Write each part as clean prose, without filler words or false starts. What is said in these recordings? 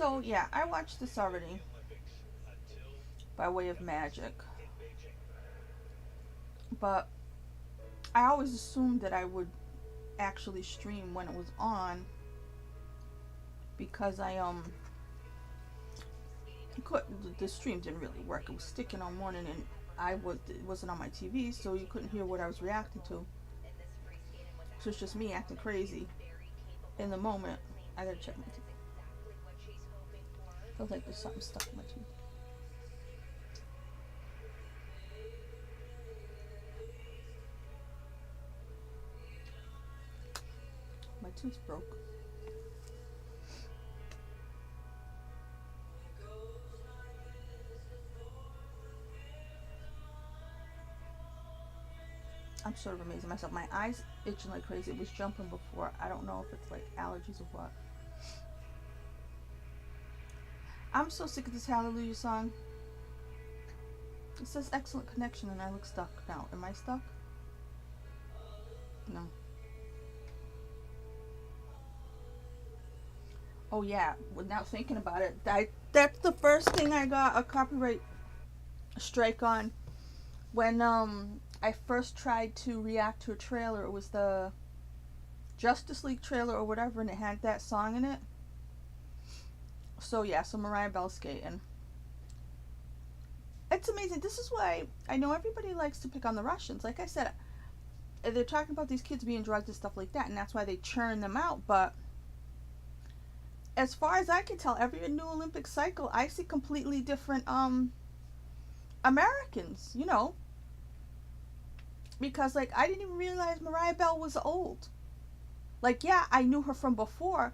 So yeah, I watched this already by way of magic, but I always assumed that I would actually stream when it was on because could the stream didn't really work. It was sticking on morning and it wasn't on my TV, so you couldn't hear what I was reacting to. So it's just me acting crazy in the moment. I gotta check my TV. Feels like there's something stuck in my tooth. My tooth broke. I'm sort of amazing myself. My eyes itching like crazy. It was jumping before. I don't know if it's like allergies or what. I'm so sick of this Hallelujah song. It says excellent connection and I look stuck now. Am I stuck? No. Oh yeah. Now thinking about it, that's the first thing I got a copyright strike on when I first tried to react to a trailer. It was the Justice League trailer or whatever, and it had that song in it. So yeah, so Mariah Bell skating. It's amazing. This is why I know everybody likes to pick on the Russians. Like I said, they're talking about these kids being drugged and stuff like that, and that's why they churn them out. But as far as I can tell, every new Olympic cycle, I see completely different Americans. Because like I didn't even realize Mariah Bell was old. Like yeah, I knew her from before,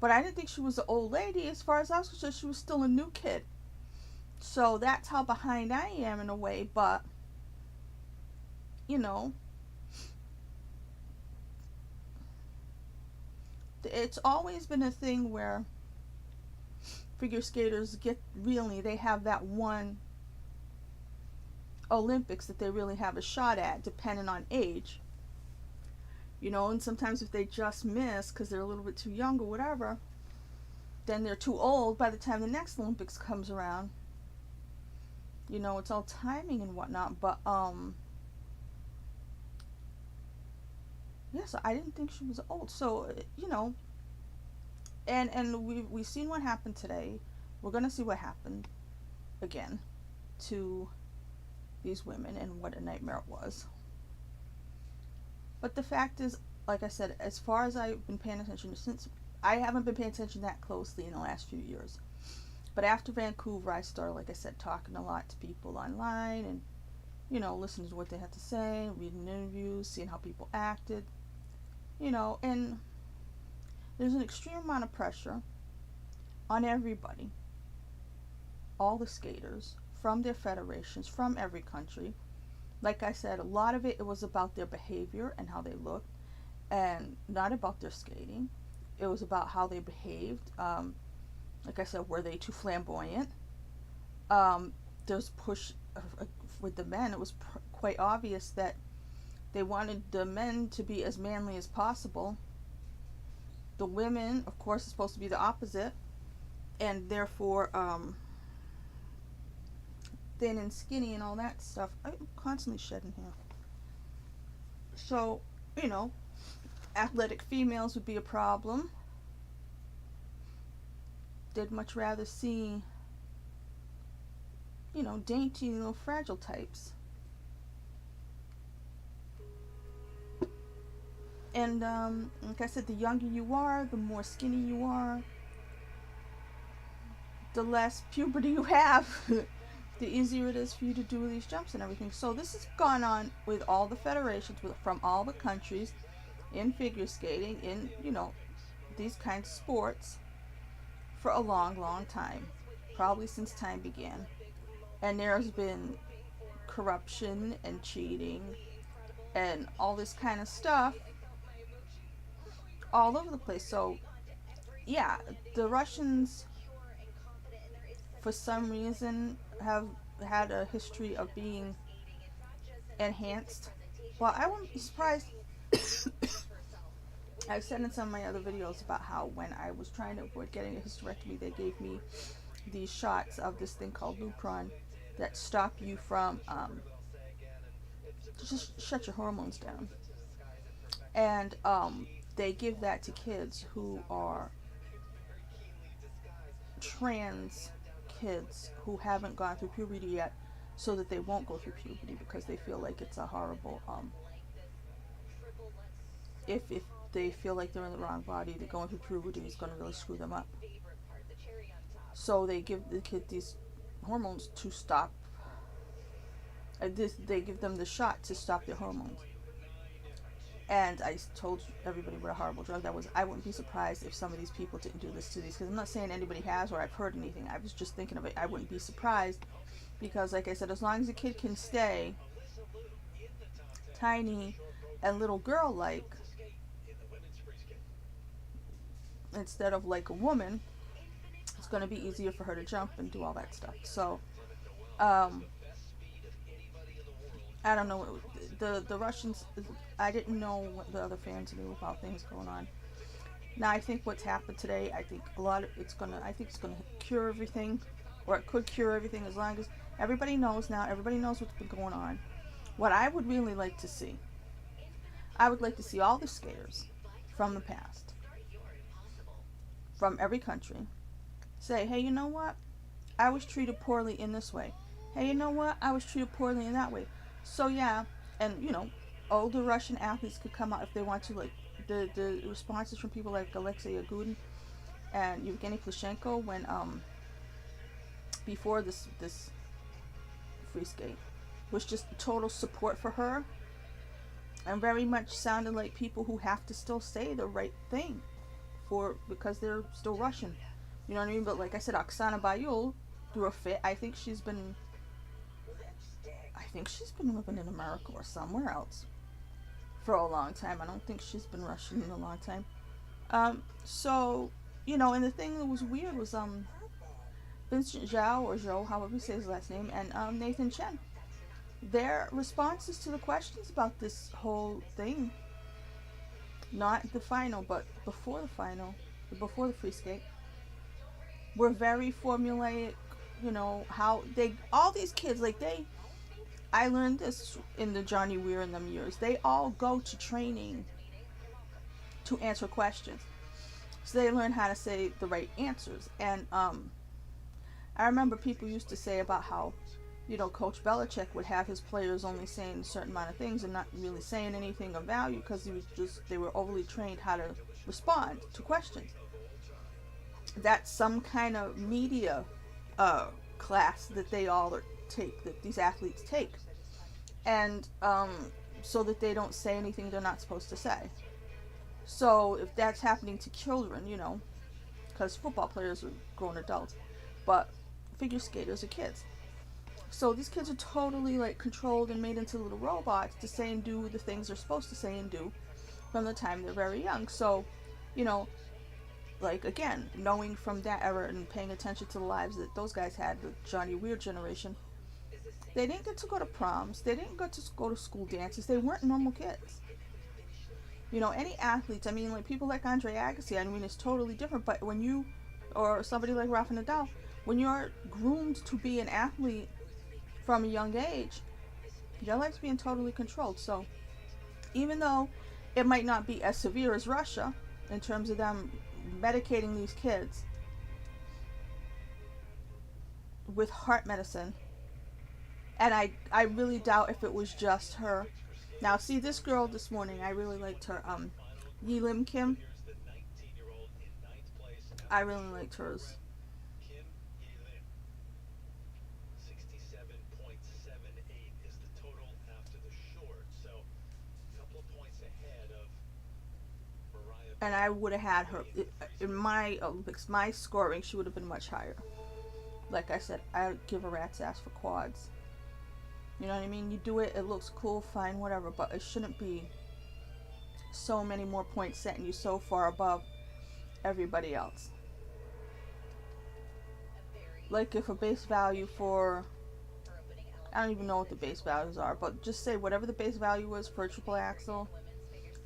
but I didn't think she was an old lady. As far as I was concerned, she was still a new kid. So that's how behind I am in a way. But you know, it's always been a thing where figure skaters they have that one Olympics that they really have a shot at, depending on age. And sometimes if they just miss because they're a little bit too young or whatever, then they're too old by the time the next Olympics comes around. It's all timing and whatnot. But yeah, so I didn't think she was old. So and we've seen what happened today. We're gonna see what happened again to these women and what a nightmare it was. But the fact is, like I said, as far as I've been paying attention since, I haven't been paying attention that closely in the last few years. But after Vancouver, I started, like I said, talking a lot to people online and, listening to what they had to say, reading interviews, seeing how people acted, and there's an extreme amount of pressure on everybody, all the skaters, from their federations, from every country. Like I said, a lot of it was about their behavior and how they looked, and not about their skating. It was about how they behaved. Like I said, were they too flamboyant? There's push with the men. It was quite obvious that they wanted the men to be as manly as possible. The women, of course, is supposed to be the opposite, and therefore thin and skinny and all that stuff. I'm constantly shedding here. So, athletic females would be a problem. They'd much rather see, dainty, fragile types. And like I said, the younger you are, the more skinny you are, the less puberty you have, the easier it is for you to do these jumps and everything. So this has gone on with all the federations from all the countries in figure skating, in, these kinds of sports for a long, long time. Probably since time began. And there's been corruption and cheating and all this kind of stuff all over the place. So, yeah, the Russians, for some reason, have had a history of being enhanced. Well, I wouldn't be surprised I said in some of my other videos about how when I was trying to avoid getting a hysterectomy, they gave me these shots of this thing called Lupron that stop you from just shut your hormones down. And they give that to kids who are trans kids who haven't gone through puberty yet, so that they won't go through puberty, because they feel like it's a horrible if they feel like they're in the wrong body, that going through puberty is going to really screw them up. So they give the kid these hormones to stop. They give them the shot to stop their hormones. And I told everybody what a horrible drug that was. I wouldn't be surprised if some of these people didn't do this to these, because I'm not saying anybody has or I've heard anything. I was just thinking of it. I wouldn't be surprised, because like I said, as long as a kid can stay tiny and little girl-like instead of like a woman, it's going to be easier for her to jump and do all that stuff. So I don't know, the Russians, I didn't know what the other fans knew about things going on. Now I think what's happened today, I think it's gonna cure everything, or it could cure everything, as long as everybody knows now. Everybody knows what's been going on. What I would really like to see, I would like to see all the skaters from the past, from every country, say, hey, you know what? I was treated poorly in this way. Hey, you know what? I was treated poorly in that way. So yeah, and older Russian athletes could come out if they want to, like the responses from people like Alexei Yagudin and Yevgeny Plushenko when before this free skate was just total support for her, and very much sounded like people who have to still say the right thing because they're still Russian. You know what I mean? But like I said, Oksana Bayul threw a fit. I think she's been living in America or somewhere else for a long time. I don't think she's been Russian in a long time. So, and the thing that was weird was Vincent Zhao, or Zhou, however you say his last name, and Nathan Chen. Their responses to the questions about this whole thing, not the final, but before the final, before the free skate, were very formulaic. How all these kids, I learned this in the Johnny Weir in them years. They all go to training to answer questions. So they learn how to say the right answers. And I remember people used to say about how, Coach Belichick would have his players only saying a certain amount of things and not really saying anything of value, because they were overly trained how to respond to questions. That's some kind of media class that they all take, that these athletes take, and so that they don't say anything they're not supposed to say. So if that's happening to children, because football players are grown adults, but figure skaters are kids. So these kids are totally controlled and made into little robots to say and do the things they're supposed to say and do from the time they're very young. So, again, knowing from that era and paying attention to the lives that those guys had, the Johnny Weir generation, they didn't get to go to proms. They didn't get to go to school dances. They weren't normal kids. Any athletes, people like Andre Agassi, it's totally different. But when you, or somebody like Rafa Nadal, when you're groomed to be an athlete from a young age, your life's being totally controlled. So even though it might not be as severe as Russia in terms of them medicating these kids with heart medicine, and I really doubt if it was just her. Now, see, this girl this morning, I really liked her, Yi Lim Kim. I really liked hers. And I would have had her in my Olympics. My scoring, she would have been much higher. Like I said, I would give a rat's ass for quads. You know what I mean? You do it, it looks cool, fine, whatever, but it shouldn't be so many more points setting you so far above everybody else. Like if a base value for, I don't even know what the base values are, but just say whatever the base value is for a triple axel,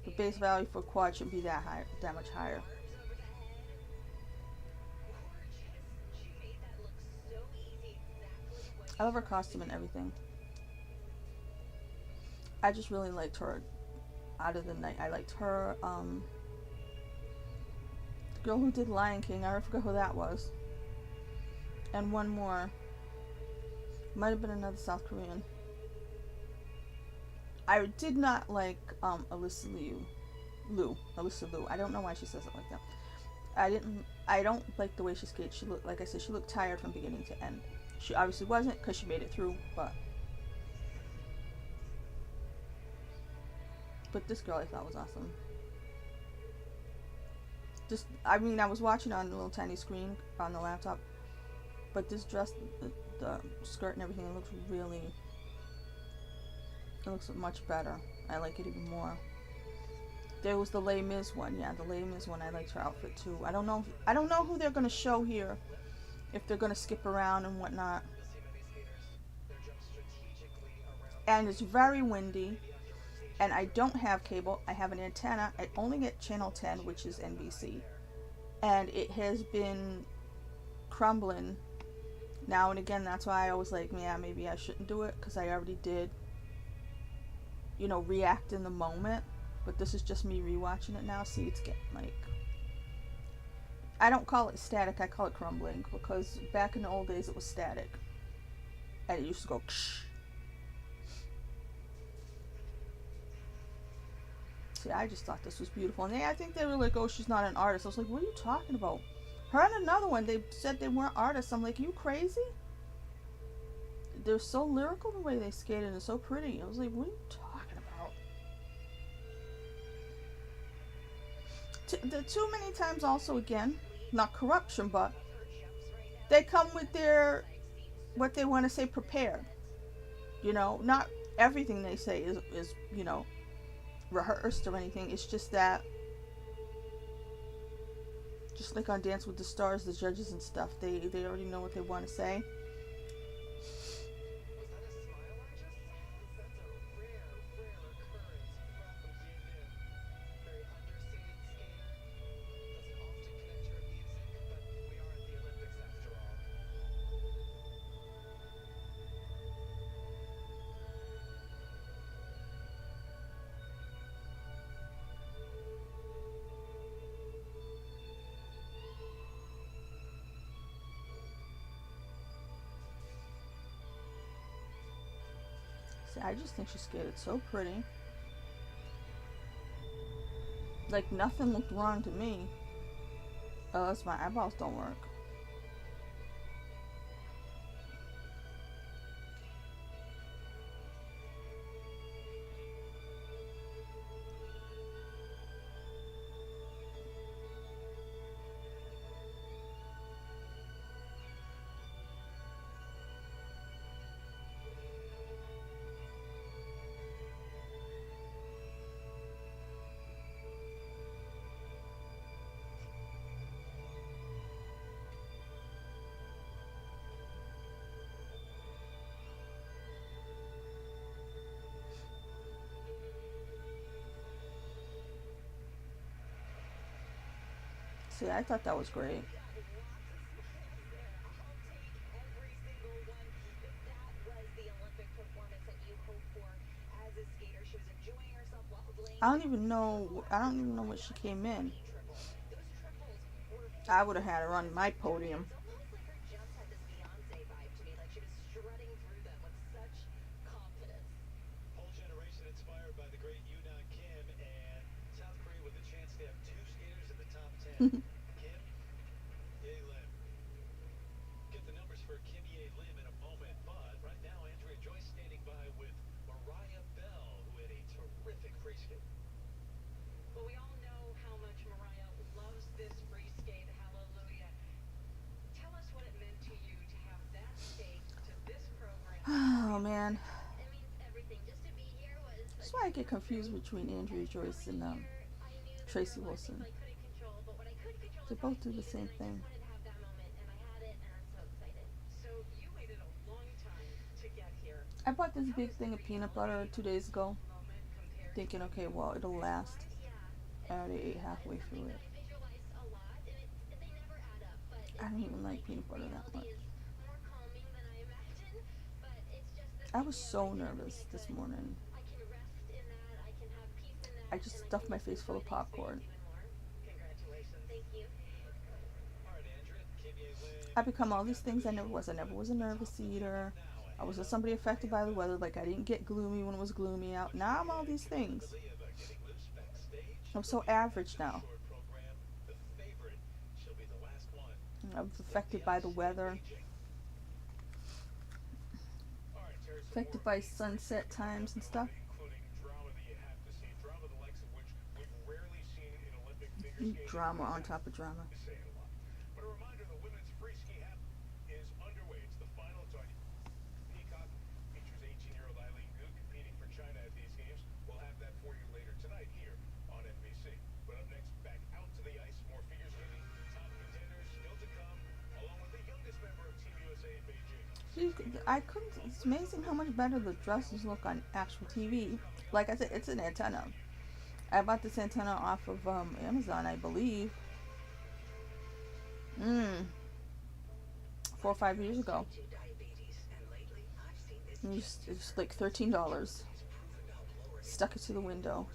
The base value for quad should be that high, that much higher. I love her costume and everything. I just really liked her out of the night. I liked her, the girl who did Lion King, I forgot who that was. And one more. Might have been another South Korean. I did not like Alyssa Liu. Alyssa Liu. I don't know why she says it like that. I don't like the way she skated. She looked, like I said, she looked tired from beginning to end. She obviously wasn't because she made it through, but this girl I thought was awesome. Just, I mean, I was watching on a little tiny screen on the laptop, but this dress, the skirt and everything, it looks much better. I like it even more. There was the Les Mis one. Yeah, the Les Mis one. I liked her outfit too. I don't know who they're gonna show here, if they're gonna skip around and whatnot. And it's very windy. And I don't have cable. I have an antenna. I only get channel 10, which is NBC. And it has been crumbling now and again. That's why I was like, yeah, maybe I shouldn't do it, because I already did, react in the moment. But this is just me rewatching it now. See, it's getting like, I don't call it static, I call it crumbling, because back in the old days it was static. And it used to go ksh. See, I just thought this was beautiful. And I think they were like, oh, she's not an artist. I was like, what are you talking about? Her and another one, they said they weren't artists. I'm like, are you crazy? They're so lyrical the way they skated and so pretty. I was like, what are you talking about? Too many times also, again, not corruption, but they come with what they want to say prepared. Not everything they say is rehearsed or anything. It's just that, just like on Dance with the Stars, the judges and stuff, they already know what they want to say. See, I just think she skated so pretty. Like, nothing looked wrong to me. Oh, that's my eyeballs don't work. See, I thought that was great. I don't even know when she came in. I would have had her on my podium. Oh man, that's why I get confused between Andrea Joyce and Tracy Wilson. They both do the same thing. I bought this big thing of peanut butter 2 days ago, thinking, okay, well, it'll last. I already ate halfway through it. I don't even like peanut butter that much. I was so nervous this morning. I just stuffed my face full of popcorn. I become all these things I never was. I never was a nervous eater. I was somebody affected by the weather. Like, I didn't get gloomy when it was gloomy out. Now I'm all these things. I'm so average now. I'm affected by the weather. Affected by sunset times and stuff. Drama on top of drama. I couldn't. It's amazing how much better the dresses look on actual TV. Like I said, it's an antenna. I bought this antenna off of Amazon, I believe. 4 or 5 years ago. It's like $13. Stuck it to the window.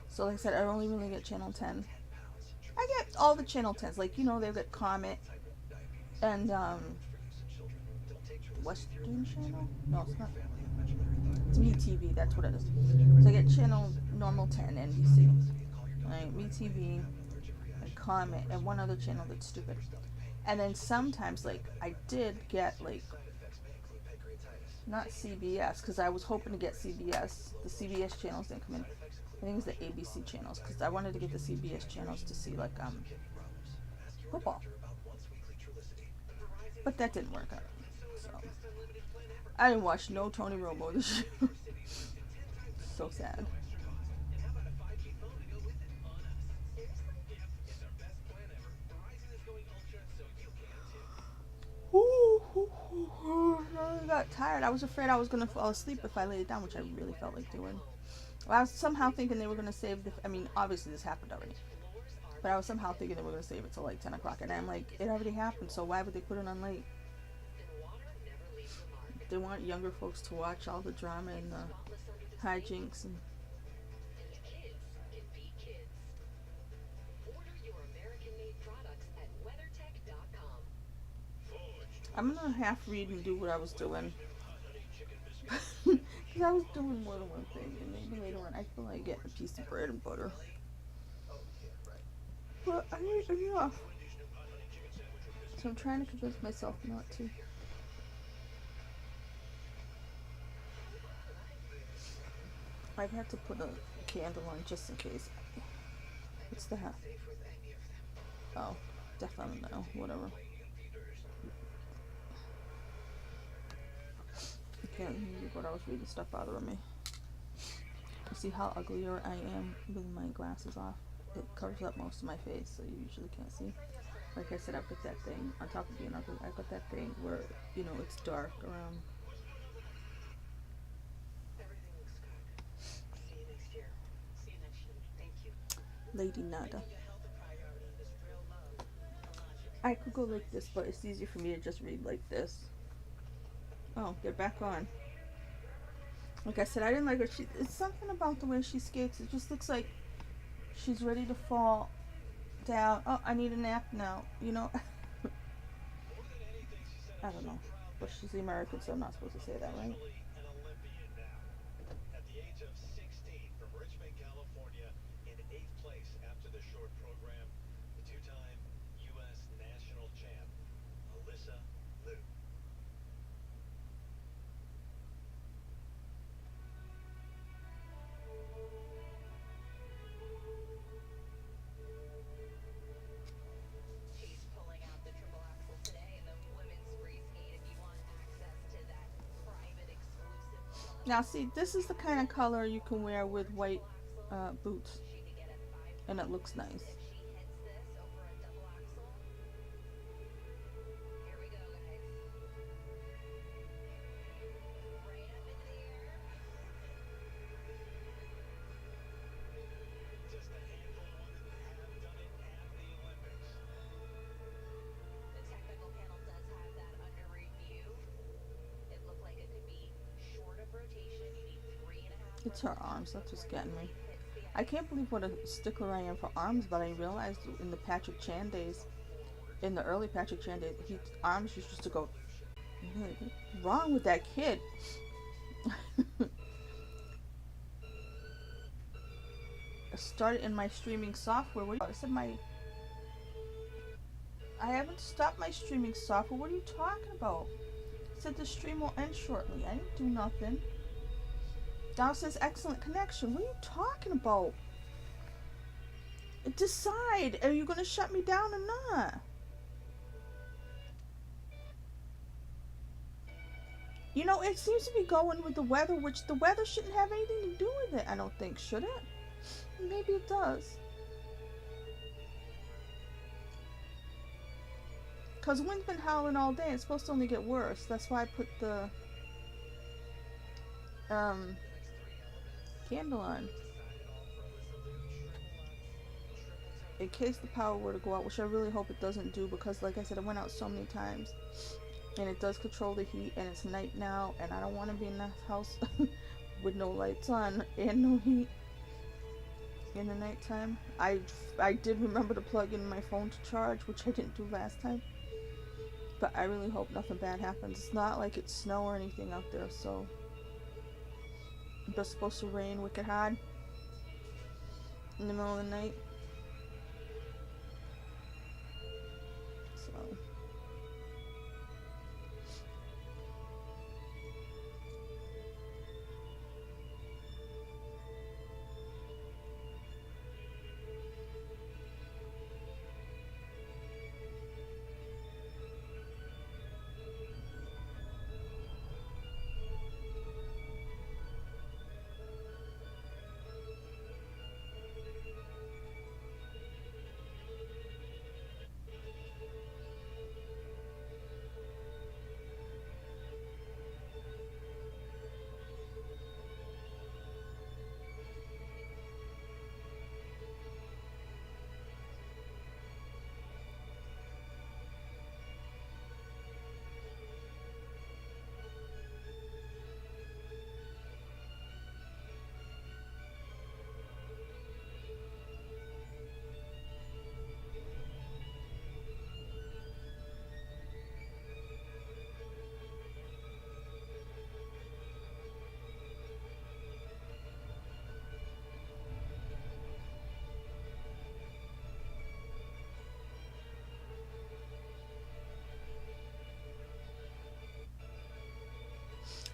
So like I said, I only really get channel 10. I get all the channel 10s. Like, you know, they've got Comet and Western Channel? No, it's not. It's MeTV, that's what it is. So I get channel normal 10, NBC. Right, MeTV and Comet and one other channel that's stupid. And then sometimes, like, I did get, like, not CBS, because I was hoping to get CBS. The CBS channels didn't come in. I think it was the ABC channels, because I wanted to get the CBS channels to see, like, football. But that didn't work out. So I didn't watch no Tony Romo this year. So sad. I got tired. I was afraid I was going to fall asleep if I laid it down, which I really felt like doing. I was somehow thinking they were going to save the... I mean, obviously this happened already. But I was somehow thinking they were going to save it till like 10 o'clock. And I'm like, it already happened, so why would they put it on late? They want younger folks to watch all the drama and the hijinks and... I'm gonna half read and do what I was doing. Because I was doing more than one thing, and maybe later on I feel like getting a piece of bread and butter. But I need enough. So I'm trying to convince myself not to. I've had to put a candle on just in case. What's that? Oh, definitely no. Whatever. I can't hear what I was reading. Stuff bothering me. You see how uglier I am with my glasses off? It covers up most of my face, so you usually can't see. Like I said, I've got that thing, on top of being ugly, I've got that thing where, you know, it's dark around. Lady Nada. I could go like this, but it's easier for me to just read like this. Oh, get back on. Like I said, I didn't like her. It's something about the way she skates. It just looks like she's ready to fall down. Oh, I need a nap now. You know? I don't know. But she's the American, so I'm not supposed to say that, right? Now see, this is the kind of color you can wear with white boots. And it looks nice. It's her arms. That's what's getting me. I can't believe what a stickler I am for arms, but I realized in the Patrick Chan days, in the early Patrick Chan days, his arms used to go. What's wrong with that kid? I started in my streaming software. What? I said I haven't stopped my streaming software. What are you talking about? I said the stream will end shortly. I didn't do nothing. Down says excellent connection. What are you talking about? Decide. Are you gonna shut me down or not? You know, it seems to be going with the weather, which the weather shouldn't have anything to do with it, I don't think, should it? Maybe it does. Because wind's been howling all day. It's supposed to only get worse. That's why I put the candle on. In case the power were to go out, which I really hope it doesn't do, because like I said, it went out so many times. And it does control the heat, and it's night now, and I don't want to be in that house with no lights on and no heat in the nighttime. I did remember to plug in my phone to charge, which I didn't do last time. But I really hope nothing bad happens. It's not like it's snow or anything out there, so it's supposed to rain wicked hard in the middle of the night. So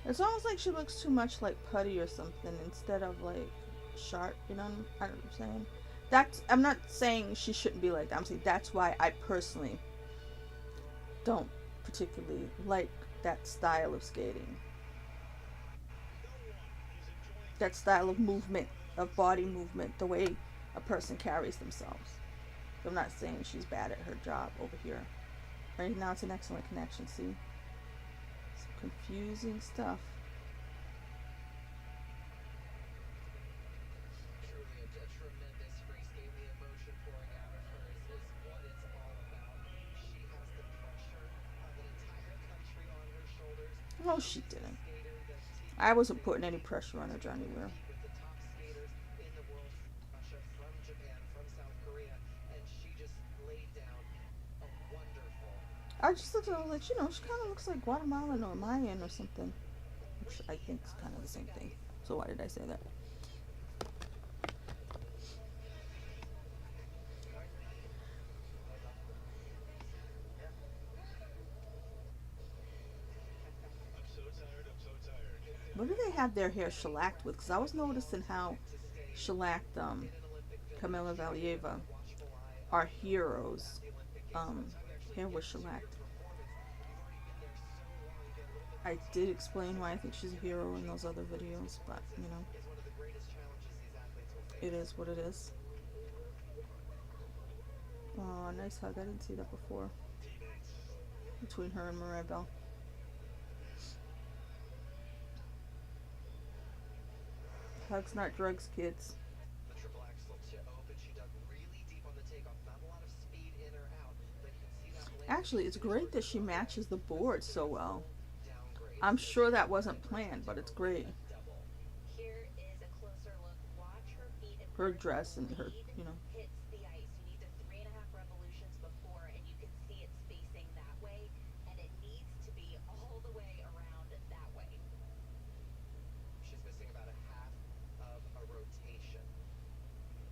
it's almost like she looks too much like Putty or something instead of like Sharp, you know what I'm saying? I'm not saying she shouldn't be like that. I'm saying that's why I personally don't particularly like that style of skating. That style of movement, of body movement, the way a person carries themselves. I'm not saying she's bad at her job over here. Right now it's an excellent connection, see? Some confusing stuff. No, she didn't. I wasn't putting any pressure on her, Johnny Weir. I just looked at her like, you know, she kind of looks like Guatemalan or Mayan or something. Which I think is kind of the same thing. So why did I say that? What do they have their hair shellacked with? Because I was noticing how shellacked Kamila Valieva, our heroes, hair was shellacked. I did explain why I think she's a hero in those other videos, but you know, it is what it is. Oh, nice hug. I didn't see that before. Between her and Mirabelle. Hugs, not drugs, kids. Actually, it's great that she matches the board so well. I'm sure that wasn't planned, but it's great. her dress and her, you know. hits the ice. You need the 3.5 revolutions before, and you can see it's facing that way, and it needs to be all the way around that way. She's missing about a half of a rotation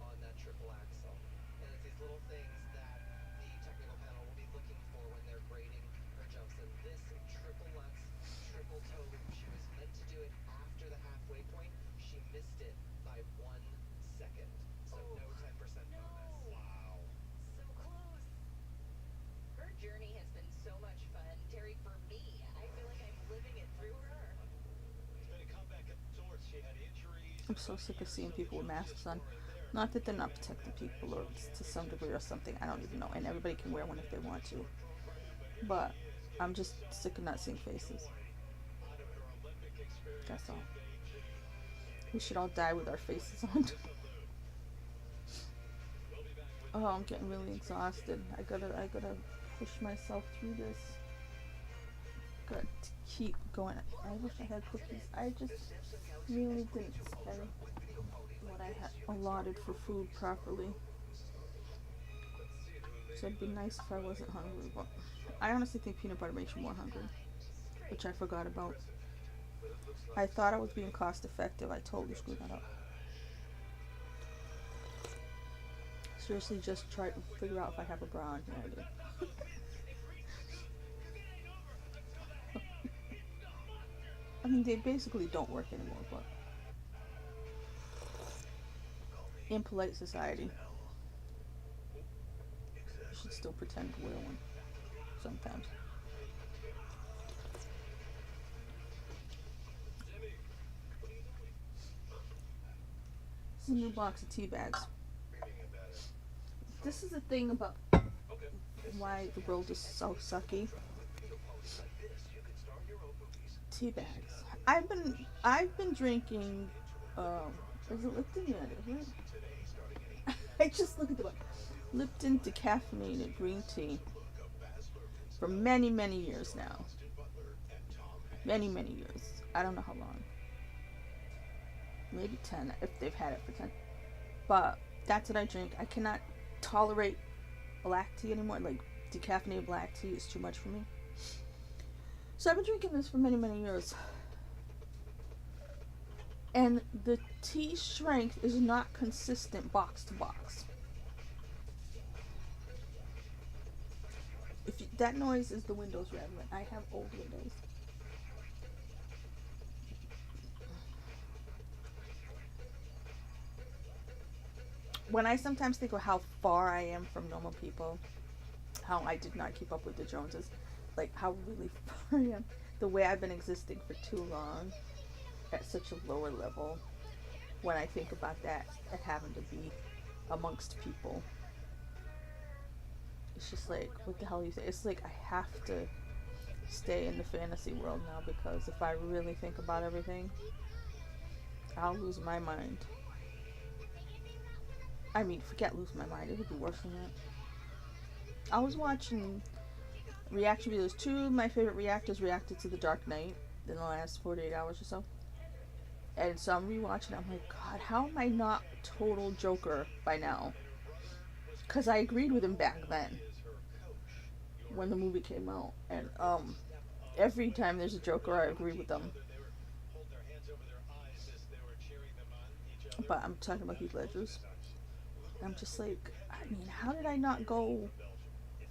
on that triple axle. And it's these little things that the technical panel will be looking for when they're grading her jumps. And this triple lutz, triple toe loop, she was meant to do it after the halfway point. She missed it by 1 second. So no 10% bonus. Wow. So close. Her journey has been so much fun. Terry, for me, I feel like I'm living it through her. It's been a comeback of sorts. She had injuries. I'm so sick of seeing people with masks on. Not that they're not protecting people, or to some degree or something. I don't even know. And everybody can wear one if they want to. But I'm just sick of not seeing faces. That's all. We should all die with our faces on. Oh, I'm getting really exhausted. I gotta push myself through this. Got to keep going. I wish I had cookies. I just really didn't spend what I had allotted for food properly. So it'd be nice if I wasn't hungry, but I honestly think peanut butter makes you more hungry, which I forgot about. I thought I was being cost effective. I totally screwed that up. Seriously, just try to figure out if I have a bra on here. I do. I mean, they basically don't work anymore, but in polite society, you should still pretend to wear one sometimes. This is a new box of tea bags. This is the thing about why the world is so sucky. Tea bags. I've been drinking. Is it Lipton? Yeah, it is, right? I just look at the book. Lipton decaffeinated green tea for many, many years now. Many, many years. I don't know how long. Maybe 10 if they've had it for 10. But that's what I drink. I cannot tolerate black tea anymore. Like, decaffeinated black tea is too much for me. So I've been drinking this for many, many years. And the tea strength is not consistent box to box. That noise is the windows rattling. I have old windows. When I sometimes think of how far I am from normal people, how I did not keep up with the Joneses, like how really far I am, the way I've been existing for too long at such a lower level, when I think about that and having to be amongst people, it's just like, what the hell you say? It's like I have to stay in the fantasy world now, because if I really think about everything, I'll lose my mind. I mean, forget lose my mind, it would be worse than that. I was watching reaction videos. Two of my favorite reactors reacted to The Dark Knight in the last 48 hours or so. And so I'm rewatching it. I'm like, God, how am I not total Joker by now? Because I agreed with him back then when the movie came out. And every time there's a Joker, I agree with them. But I'm talking about Heath Ledger's. I'm just like, I mean, how did I not go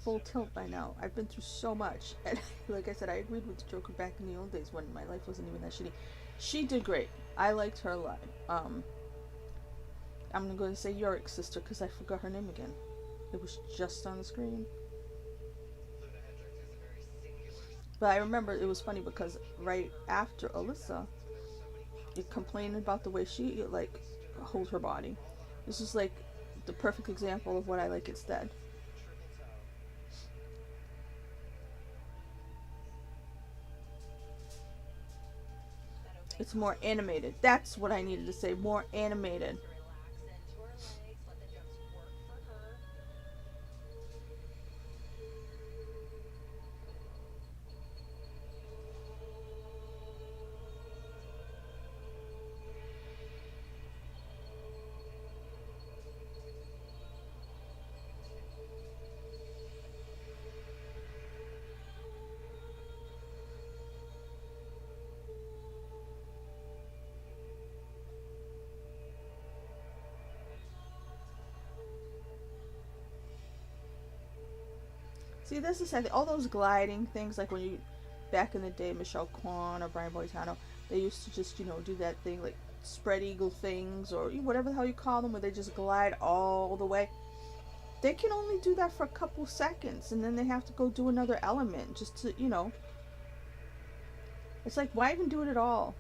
full tilt by now? I've been through so much. And like I said, I agreed with the Joker back in the old days when my life wasn't even that shitty. She did great. I liked her a lot. I'm going to say Yorick's sister because I forgot her name again. It was just on the screen. But I remember it was funny because right after Alyssa, it complained about the way she like holds her body. This is like the perfect example of what I like instead. It's more animated. That's what I needed to say. More animated. See, this is all those gliding things, like when you, back in the day, Michelle Kwan or Brian Boitano, they used to just, do that thing, like spread eagle things, or whatever the hell you call them, where they just glide all the way. They can only do that for a couple seconds, and then they have to go do another element just to. It's like, why even do it at all?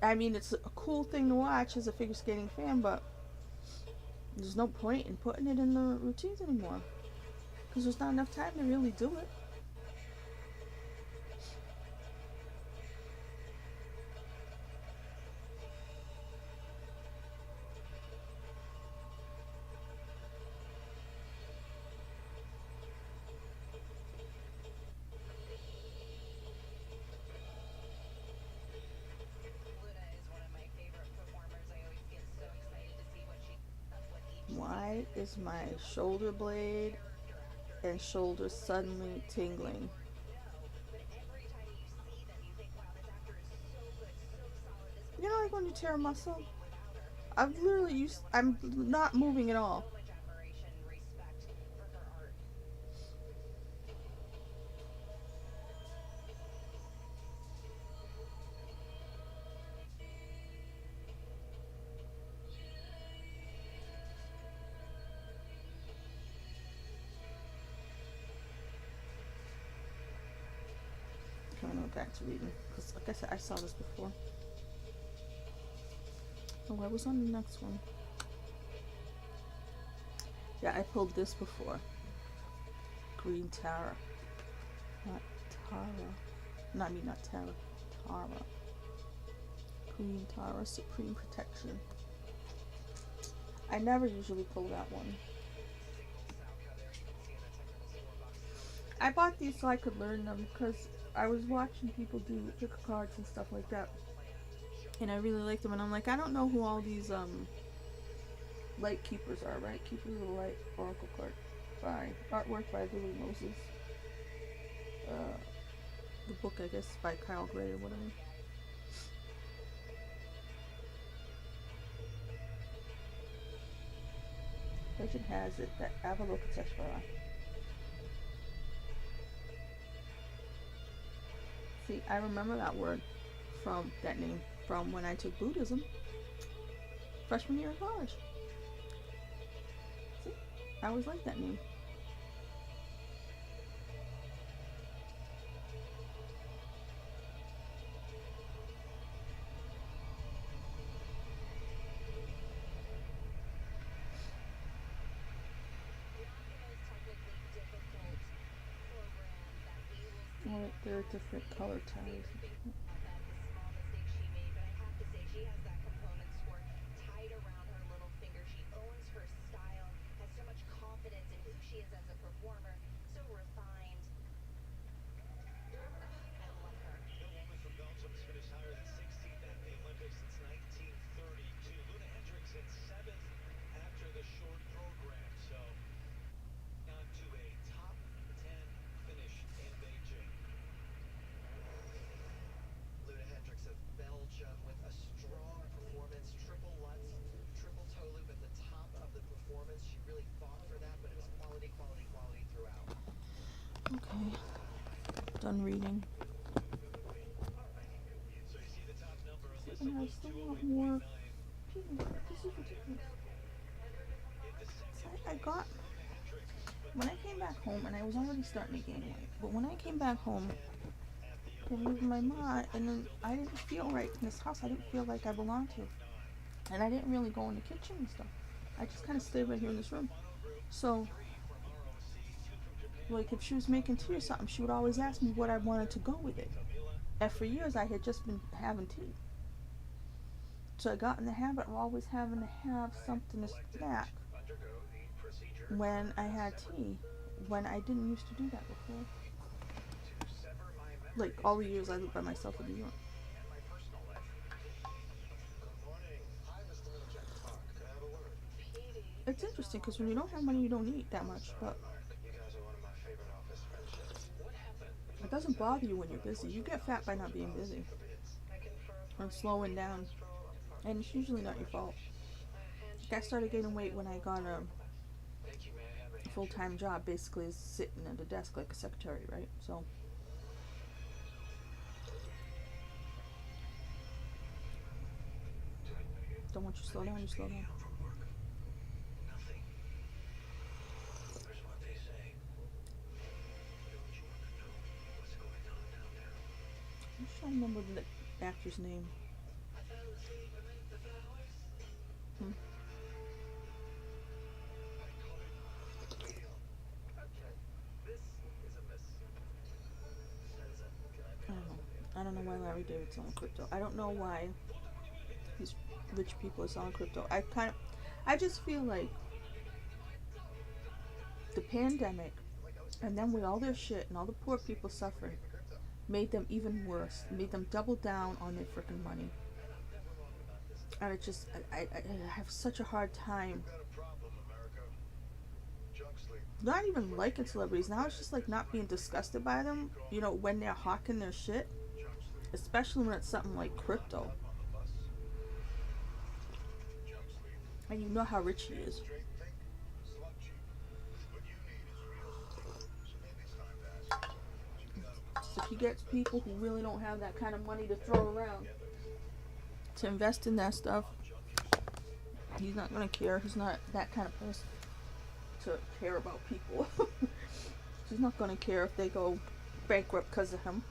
I mean, it's a cool thing to watch as a figure skating fan, but there's no point in putting it in the routines anymore because there's not enough time to really do it. Luna is one of my favorite performers. I always get so excited to see what each Why is my shoulder blade character actor and shoulder suddenly tingling? but every time you see them, you think, wow, this actor is so good, so solid. This You know, like when you tear a muscle? without her. I'm not moving at all. So much admiration and respect for her art. I'm gonna go back to reading because, like I said, I saw this before. Oh, I was on the next one. Yeah, I pulled this before. Green Tara. Not Tara. Not Tara. Tara. Green Tara Supreme Protection. I never usually pull that one. I bought these so I could learn them because I was watching people do pick cards and stuff like that. And I really liked them, and I'm like, I don't know who all these light keepers are, right? Keepers of the Light Oracle card by artwork by Lily Moses. The book, I guess, by Kyle Gray or whatever. Legend has it that Avalokiteshvara. See, I remember that word from that name from when I took Buddhism freshman year of college. See, I always liked that name. Well, there are different color ties. Okay, done reading. And I still want more peanut. This is ridiculous. So I got, when I came back home, and I was already starting to gain weight, but when I came back home to live with my mom, and then I didn't feel right in this house. I didn't feel like I belonged here. And I didn't really go in the kitchen and stuff. I just kind of stayed right here in this room. So, like, if she was making tea or something, she would always ask me what I wanted to go with it. And for years, I had just been having tea. So I got in the habit of always having to have something to snack when I had tea, when I didn't used to do that before. Like, all the years I lived by myself in New York. It's interesting because when you don't have money, you don't eat that much, but it doesn't bother you when you're busy. You get fat by not being busy or slowing down, and it's usually not your fault. Like, I started gaining weight when I got full-time job basically is sitting at a desk like a secretary, right? So don't want you to slow down, you slow down. I'm just trying to remember the actor's name. Hmm. I don't know. I don't know why Larry David's selling crypto. I don't know why these rich people are selling crypto. I just feel like the pandemic, and then with all their shit and all the poor people suffering, made them even worse. Made them double down on their freaking money. And it just, I have such a hard time not even liking celebrities. Now it's just like not being disgusted by them, you know, when they're hawking their shit. Especially when it's something like crypto. And you know how rich he is. So if he gets people who really don't have that kind of money to throw around to invest in that stuff, he's not gonna care. He's not that kind of person to care about people. He's not gonna care if they go bankrupt because of him.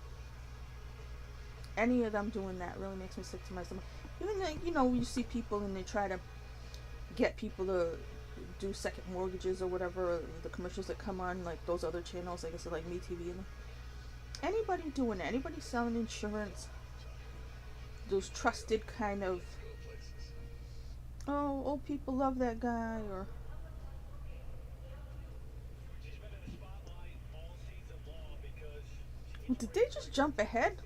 Any of them doing that really makes me sick to my stomach. Even like, you know, you see people and they try to get people to do second mortgages or whatever, the commercials that come on like those other channels, like I said, like MeTV, and anybody doing that, anybody selling insurance, those trusted kind of, oh, old people love that guy, or did they just jump ahead?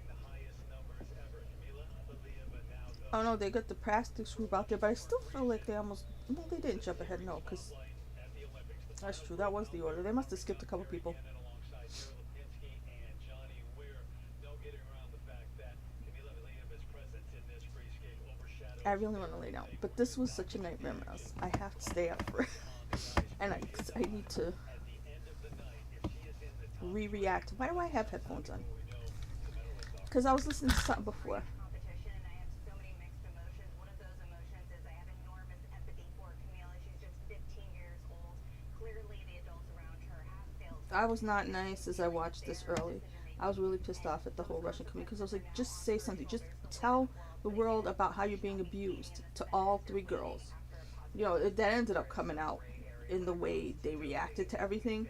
Oh no, they got the plastics group out there, but I still feel like they almost, no, they didn't jump ahead, no, because that's true, that was the order. They must have skipped a couple people. I really want to lay down, but this was such a nightmare mess. I have to stay up for it. And I need to react. Why do I have headphones on? Because I was listening to something before. I was not nice as I watched this early. I was really pissed off at the whole Russian community because I was like, just say something. Just tell the world about how you're being abused to all three girls. You know, that ended up coming out in the way they reacted to everything.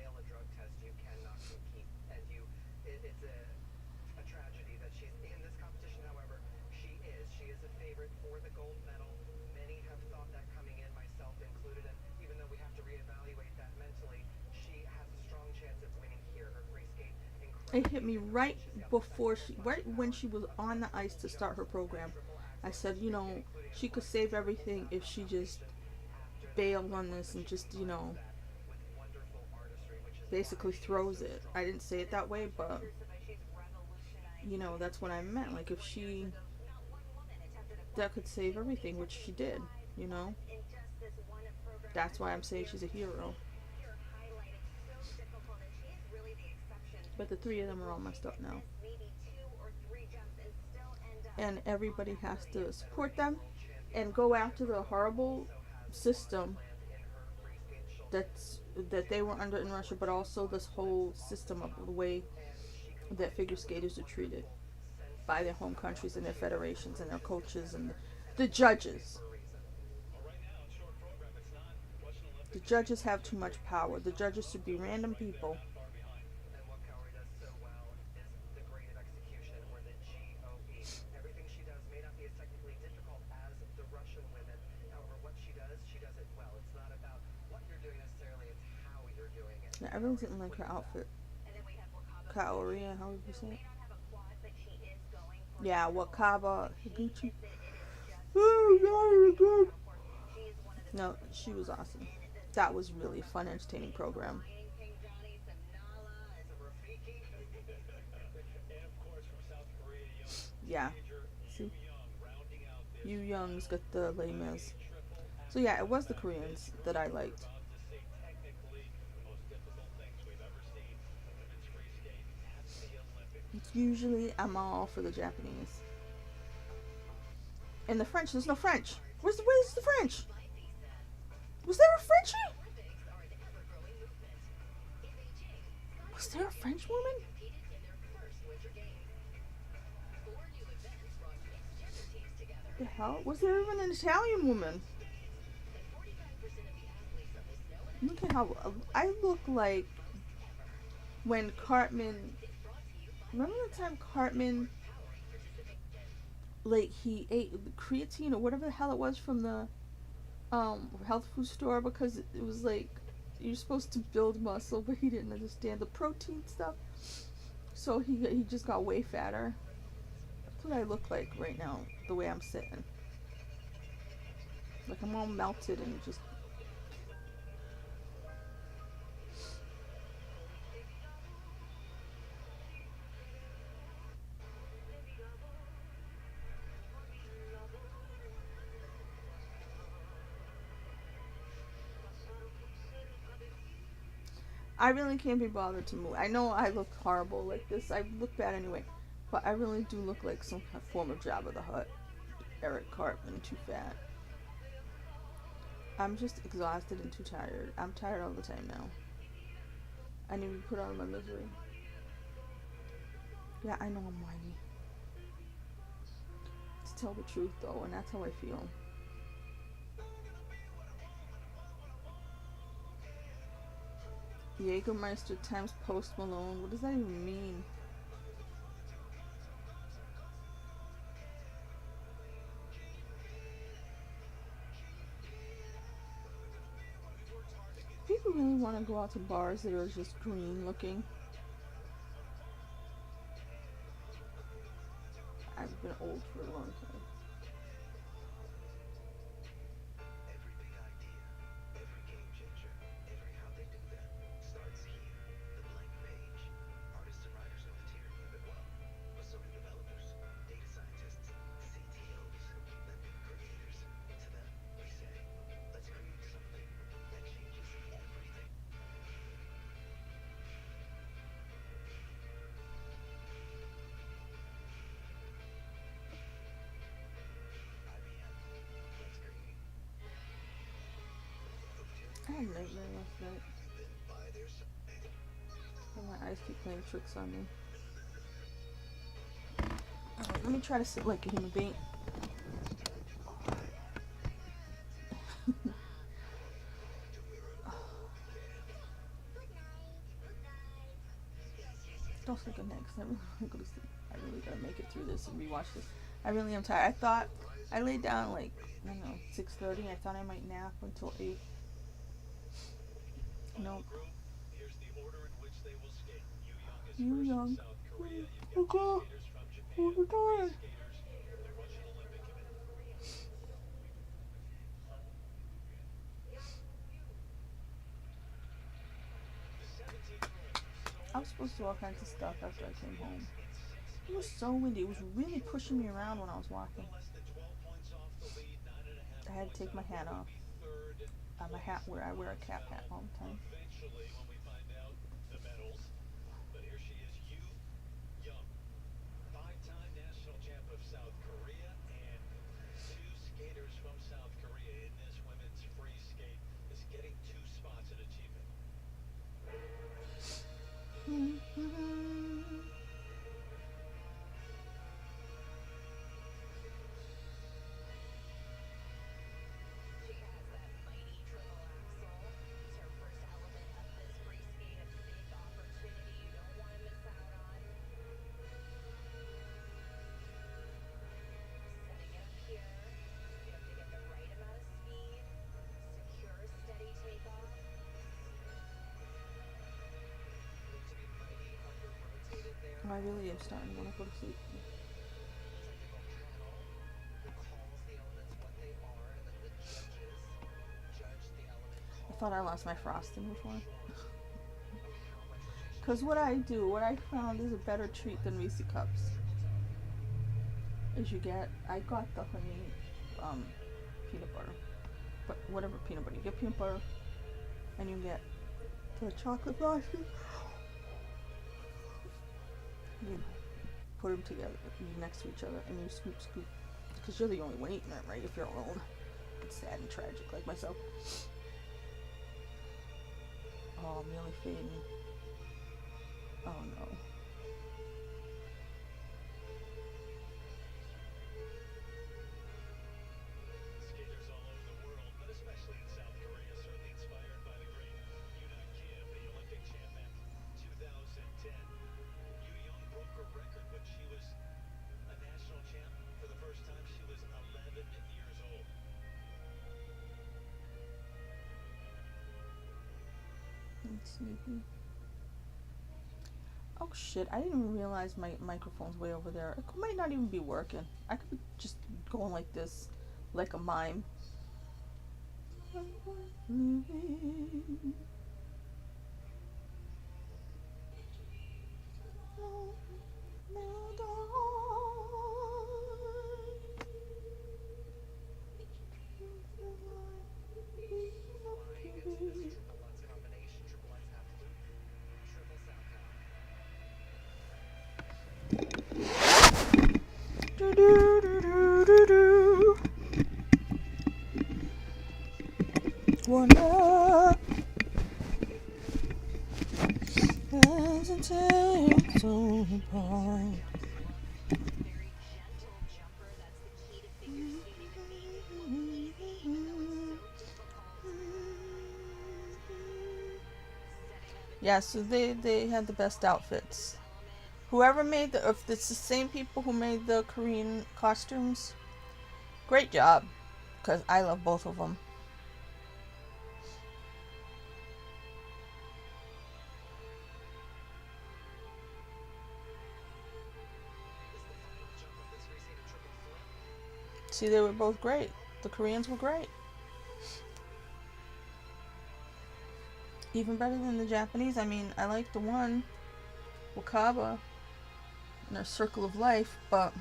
It hit me right before right when she was on the ice to start her program. I said, you know, she could save everything if she just bailed on this and just, you know, basically throws it. I didn't say it that way, but, you know, that's what I meant. Like, if she, that could save everything, which she did, you know. That's why I'm saying she's a hero. But the three of them are all messed up now. And everybody has to support them and go after the horrible system that they were under in Russia, but also this whole system of the way that figure skaters are treated by their home countries and their federations and their coaches and the judges. The judges have too much power. The judges should be random people. Yeah, everyone didn't like her outfit. Kaoria, how would you say it? Yeah, Wakaba Higuchi. Oh, God. No, she was awesome. That was really a fun, entertaining program. Yeah. See? Yu Young's got the Les Mis. So yeah, it was the Koreans that I liked. Usually, I'm all for the Japanese. And the French, there's no French. Where's the French? Was there a Frenchie? Was there a French woman? The hell? Was there even an Italian woman? Look at how I look like when Cartman. Remember the time Cartman, like, he ate creatine or whatever the hell it was from the health food store, because it was like you're supposed to build muscle, but he didn't understand the protein stuff, so he just got way fatter. That's what I look like right now, the way I'm sitting. Like I'm all melted and just. I really can't be bothered to move. I know I look horrible like this. I look bad anyway. But I really do look like some form of Jabba the Hutt. Eric Cartman, too fat. I'm just exhausted and too tired. I'm tired all the time now. I need to be put out of my misery. Yeah, I know I'm whiny. To tell the truth though, and that's how I feel. Jägermeister times Post Malone. What does that even mean? People really want to go out to bars that are just green looking. I've been old for a long time. I had a nightmare last night. And my eyes keep playing tricks on me. Alright, let me try to sit like a human being. Don't say good night because I really want to go to sleep. I really gotta make it through this and rewatch this. I really am tired. I thought I laid down like, I don't know, 6:30. I thought I might nap until 8. Nope. You young. Oh God. Oh my God. I was supposed to do all kinds of stuff after I came home. It was so windy. It was really pushing me around when I was walking. I had to take my hat off. My hat where I wear a cap hat all the time. I really am starting to want to go to sleep. I thought I lost my frosting before. Because what I found is a better treat than Reese Cups. Is I got the honey peanut butter. But whatever peanut butter. You get peanut butter and you get the chocolate frosting. You know, put them together next to each other, and you scoop, because you're the only one eating them, right? If you're alone, it's sad and tragic, like myself. Oh, I'm really fading. Oh no. Skaters all over the world, but especially in South Korea, certainly inspired by the great Yoonah Kim, the Olympic champ in 2010. Yu Young broke her record when she was a national champ for the first time. She was 11 years old. It's sleepy. Oh shit, I didn't even realize my microphone's way over there. It might not even be working. I could be just going like this, like a mime. Flying into this triple Lutz combination, triple Lutz half loop, triple Salchow. Do do do do do do. Wonder as it takes so apart. Very gentle jumper. That's the key to figure skating and making it look easy, even though it's so difficult. Yeah, so they had the best outfits. Whoever made the, if it's the same people who made the Korean costumes, great job, because I love both of them. See, they were both great. The Koreans were great. Even better than the Japanese. I mean, I like the one, Wakaba, and their Circle of Life, but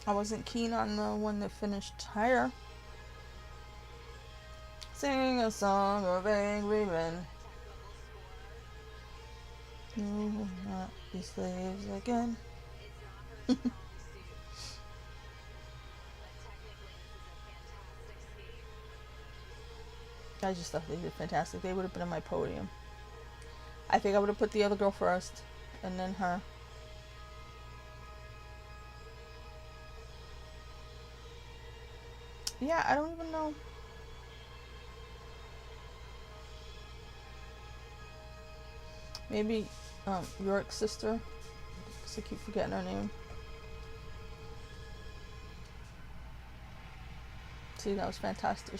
I wasn't keen on the one that finished higher. Sing a song of angry men. You will not be slaves again. I just thought they did fantastic. They would have been on my podium. I think I would have put the other girl first, and then her. Yeah, I don't even know. Maybe York's sister, because I keep forgetting her name. See, that was fantastic.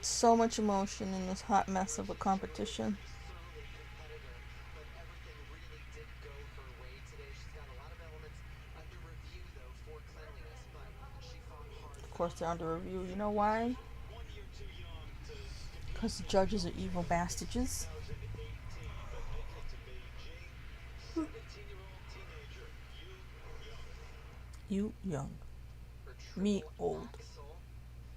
So much emotion in this hot mess of a competition. Of course they're under review. You know why? Because the judges are evil bastards. You young. Me old.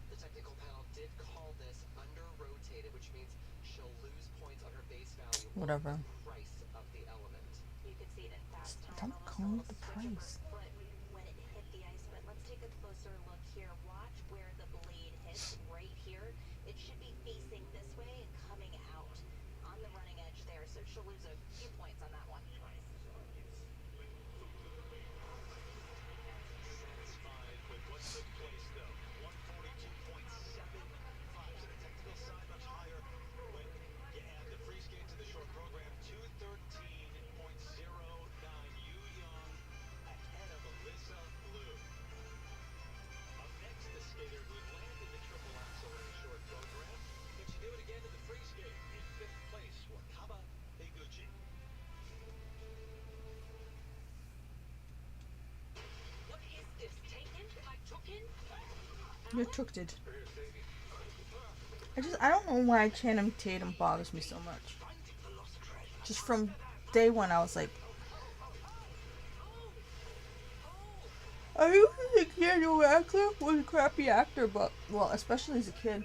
The technical panel did call this under-rotated, which means she'll lose points on her base value. Whatever. Price of the element. You can see it in fast Stop time. calling it the price. Foot when it hit the ice, but let's take a closer look here. Watch where the blade hits right here. It should be facing this way and coming out on the running edge there, so she'll lose a few points on that one. Satisfied with what took place, though. 142.75. So the technical side much higher when you add the free skate to the short program. 213.09. Yu Young ahead of Alyssa Liu. Up next, the skater who landed the triple axel in the short program. Can she do it again in the free skate? In fifth place, Wakaba Higuchi. What is this? Taken? I took in? You're took it. I don't know why Channing Tatum bothers me so much. Just from day one, I was like, I used to think Daniel Radcliffe was a crappy actor, but, well, especially as a kid.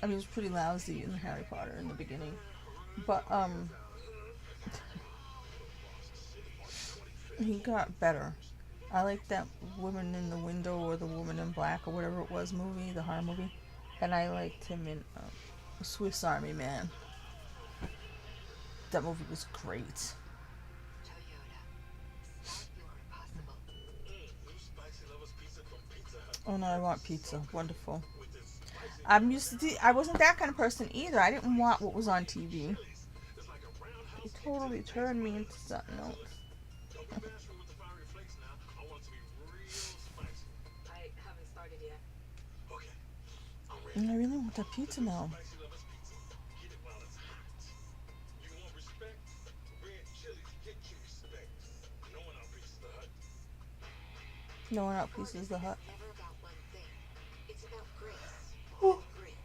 I mean, he was pretty lousy in Harry Potter in the beginning. But he got better. I like that Woman in the Window or the Woman in Black or whatever it was movie, the horror movie, and I liked him in Swiss Army Man. That movie was great. Toyota. Start your impossible. New spicy lovers pizza from Pizza Hut. Oh no, I want pizza. Wonderful. With this spicy I'm used to. I wasn't that kind of person either. I didn't want what was on TV. it's like a roundhouse It totally turned me into something else. Don't be bashful with the fiery flakes now. I want it to be real spicy. I haven't started yet. Okay. I'm ready. And I really want that pizza now. Spicy lovers pizza. Get it while it's hot. You want respect? Red chilies get you respect. No one out Pizza Hut. No one out pieces the hut. Never about one thing. It's about grace. Oh. Grit.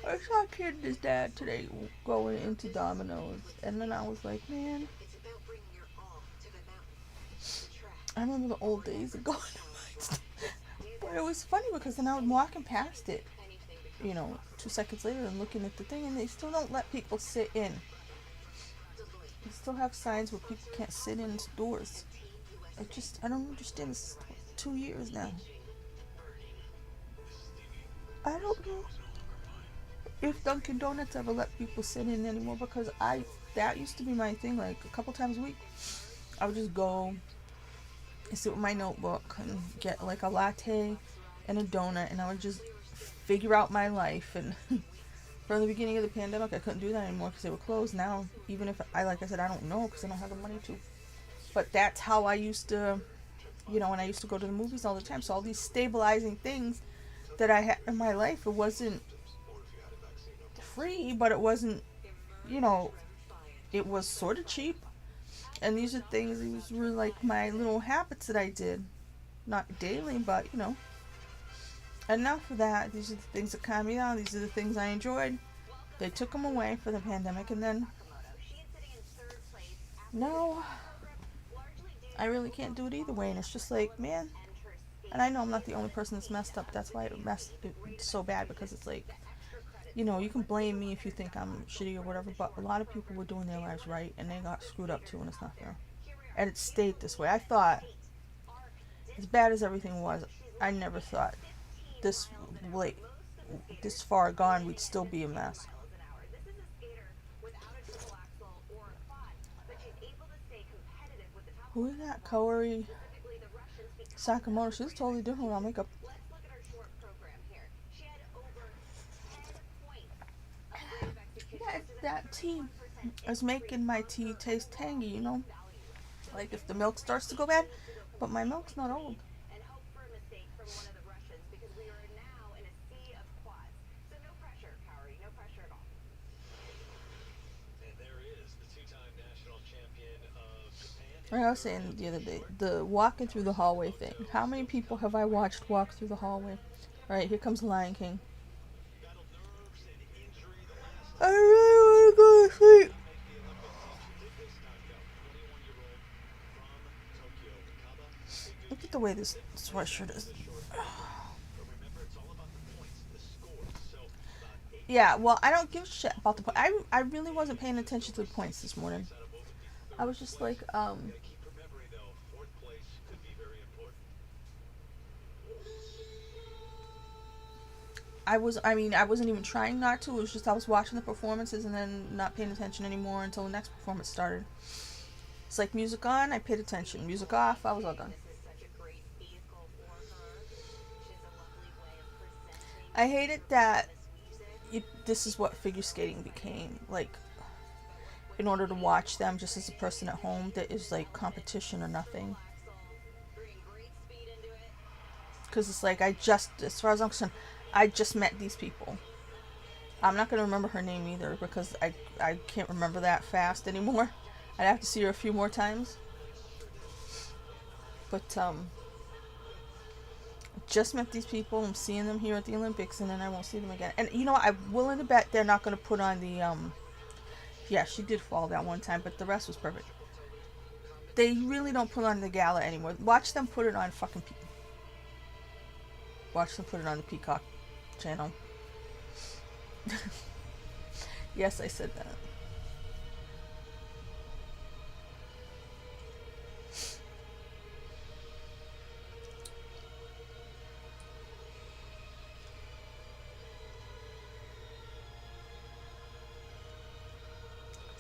I saw Kid and his dad today going into Domino's, and then I was like, man, It's about bringing your all to the mountain. The track. I remember the old days of going to But it was funny because then I was walking past it, Anything you know, 2 seconds later and looking at the thing, and they still don't let people sit in. Deloitte. They still have signs where people can't sit in stores. I don't understand. This is 2 years now. I don't know if Dunkin' Donuts ever let people sit in anymore, because that used to be my thing. Like a couple times a week, I would just go and sit with my notebook and get like a latte and a donut, and I would just figure out my life. And from the beginning of the pandemic, I couldn't do that anymore because they were closed. Now, even if like I said, I don't know because I don't have the money to. But that's how I used to, when I used to go to the movies all the time. So all these stabilizing things that I had in my life, it wasn't free, but it wasn't, it was sort of cheap. And these are these were like my little habits that I did. Not daily, but, Enough of that. These are the things that calmed me down. These are the things I enjoyed. They took them away for the pandemic, and then, no, I really can't do it either way. And it's just like, man, and I know I'm not the only person that's messed up. That's why it's so bad, because it's like, you can blame me if you think I'm shitty or whatever, but a lot of people were doing their lives right, and they got screwed up too, and it's not fair. And it stayed this way. I thought, as bad as everything was, I never thought this far gone we'd still be a mess. Who is that? Kaori Sakamoto. She's totally different without makeup. Yeah, that tea is making my tea taste tangy, Like if the milk starts to go bad, but my milk's not old. And hope for a mistake from one of the Russians, because we are now in a sea of quads. So no pressure, Kaori, no pressure at all. And there is the two-time national champion of Japan. Like I was saying the other day, the walking through the hallway thing. How many people have I watched walk through the hallway? Alright, here comes Lion King. Battled nerves and injury the last I really want to go to sleep. Look at the way this sweatshirt is. Yeah, well, I don't give a shit about the point. I really wasn't paying attention to the points this morning. I was just like, I wasn't even trying not to. It was just I was watching the performances and then not paying attention anymore until the next performance started. It's like music on, I paid attention. Music off, I was all done. I hated that this is what figure skating became. Like, in order to watch them just as a person at home, that is like competition or nothing. Because it's like, as far as I'm concerned, I just met these people. I'm not going to remember her name either, because I can't remember that fast anymore. I'd have to see her a few more times. But, just met these people. I'm seeing them here at the Olympics, and then I won't see them again. And you know what? I'm willing to bet they're not going to put on the, yeah, she did fall that one time, but the rest was perfect. They really don't put on the gala anymore. Watch them put it on fucking Watch them put it on the Peacock channel. Yes, I said that.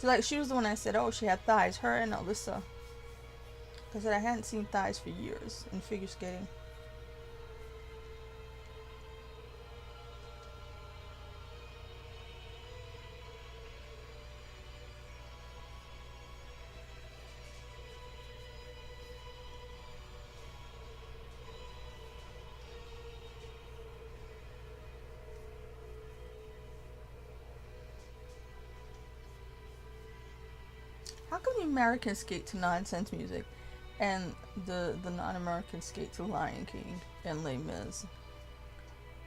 So like she was the one I said, oh, she had thighs. Her and Alyssa. I said I hadn't seen thighs for years in figure skating. How come the Americans skate to nonsense music and the non-Americans skate to Lion King and Les Mis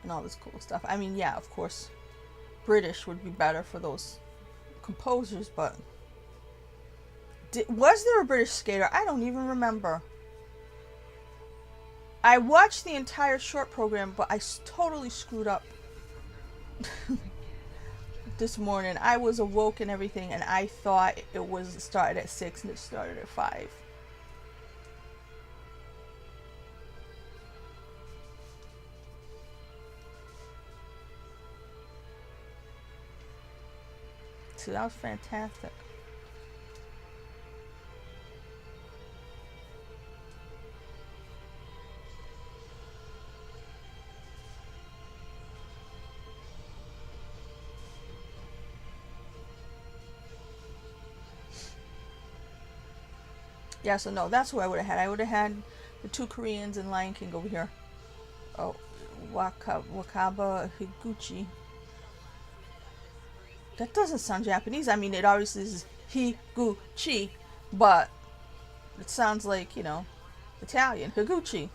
and all this cool stuff? I mean, yeah, of course, British would be better for those composers, but was there a British skater? I don't even remember. I watched the entire short program, but I totally screwed up. This morning I was awoke and everything, and I thought it was started at 6 and it started at 5. So that was fantastic. Yeah, so no, that's who I would have had. I would have had the 2 Koreans and Lion King over here. Oh, Wakaba Higuchi. That doesn't sound Japanese. I mean, it obviously is Higuchi, but it sounds like, Italian. Higuchi.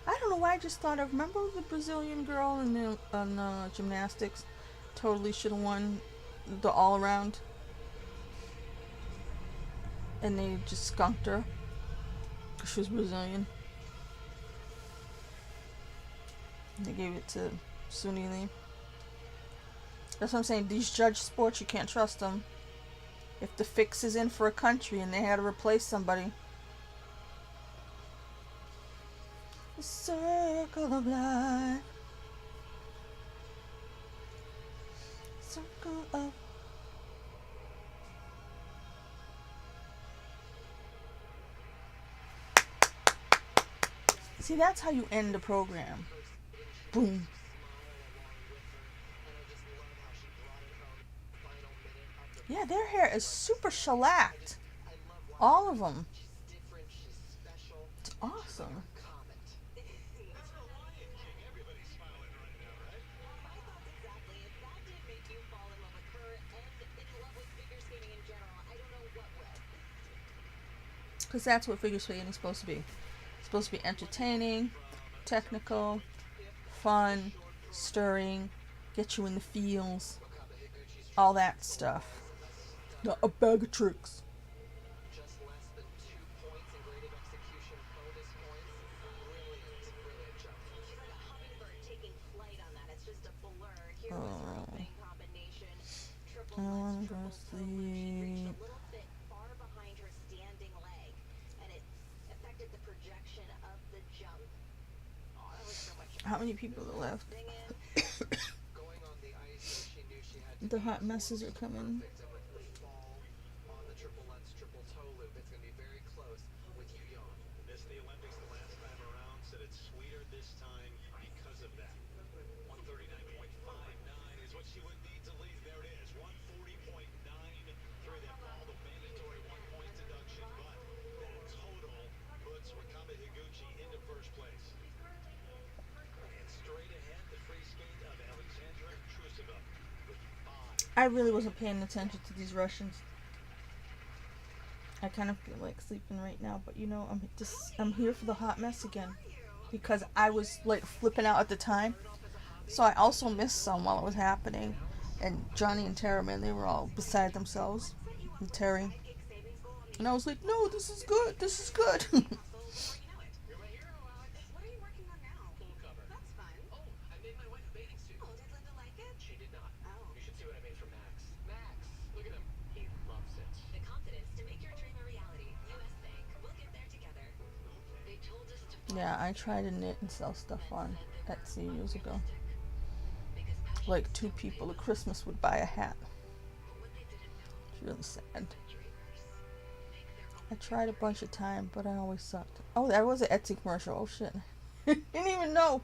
I don't know why I just thought of. Remember the Brazilian girl in the gymnastics? Totally should have won the all around. And they just skunked her because she was Brazilian. And they gave it to Suni Lee. That's what I'm saying. These judge sports, you can't trust them. If the fix is in for a country and they had to replace somebody. The circle of life. Circle of. See, that's how you end the program. Boom. Yeah, their hair is super shellacked. All of them. It's awesome. Because that's what figure skating is supposed to be. It's supposed to be entertaining, technical, fun, stirring, get you in the feels, all that stuff. Not a bag of tricks. Just less than 2 points in grade of execution bonus points. Brilliant jump. She's like a hummingbird taking flight on that. It's just a blur. Here was her opening combination. Triple lutz, triple toe loop. She reached a little bit far behind her standing leg, and it affected the projection of the jump. Oh, that was so much. How many people are left? Going on the ice, she knew she had to The hot messes are coming. on the triple lutz, triple toe loop. It's going to be very close with Yu Yong. Missed the Olympics the last time around, said it's sweeter this time because of that. 139.59 is what she would need to lead. There it is, 140.93. That ball, the mandatory 1 point deduction, but that total puts Wakaba Higuchi into first place. And straight ahead, the free skate of Alexandra Trusova with 5. I really wasn't paying attention to these Russians. I kind of feel like sleeping right now, but I'm here for the hot mess again because I was like flipping out at the time. So I also missed some while it was happening. And Johnny and Tara, man, they were all beside themselves. And Terry. And I was like, no, this is good. This is good. What are you working on now? Pool cover. That's fun. Oh, I made my wife a bathing suit. Oh, did Linda like it? She did not. Oh. You should see what I made for Max. Max, look at him. He loves it. The confidence to make your Yeah, I tried to knit and sell stuff on Etsy years ago. Like 2 people at Christmas would buy a hat. It's really sad. I tried a bunch of times, but I always sucked. Oh, that was an Etsy commercial. Oh shit. Didn't even know.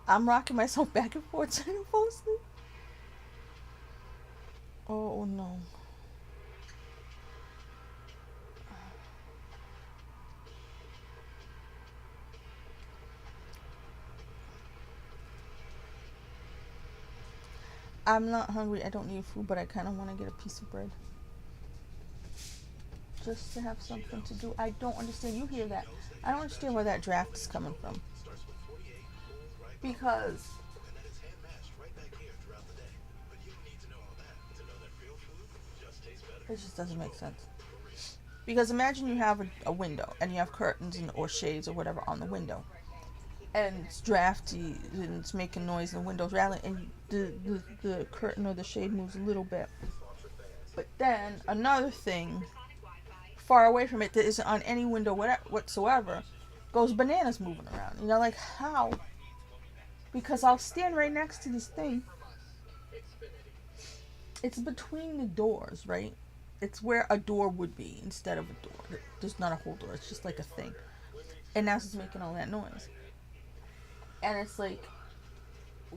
I'm rocking myself back and forth so I don't fall asleep. Oh no. I'm not hungry. I don't need food, but I kind of want to get a piece of bread. Just to have something to do. I don't understand. You hear that? I don't understand where that draft is coming from. Because it just doesn't make sense. Because imagine you have a window and you have curtains and or shades or whatever on the window, and it's drafty and it's making noise and the window's rattling, and the curtain or the shade moves a little bit. But then another thing far away from it that isn't on any window whatsoever goes bananas moving around. You know, like how? Because I'll stand right next to this thing. It's between the doors, right? It's where a door would be instead of a door. There's not a whole door. It's just like a thing. And that's what's making all that noise. And it's like,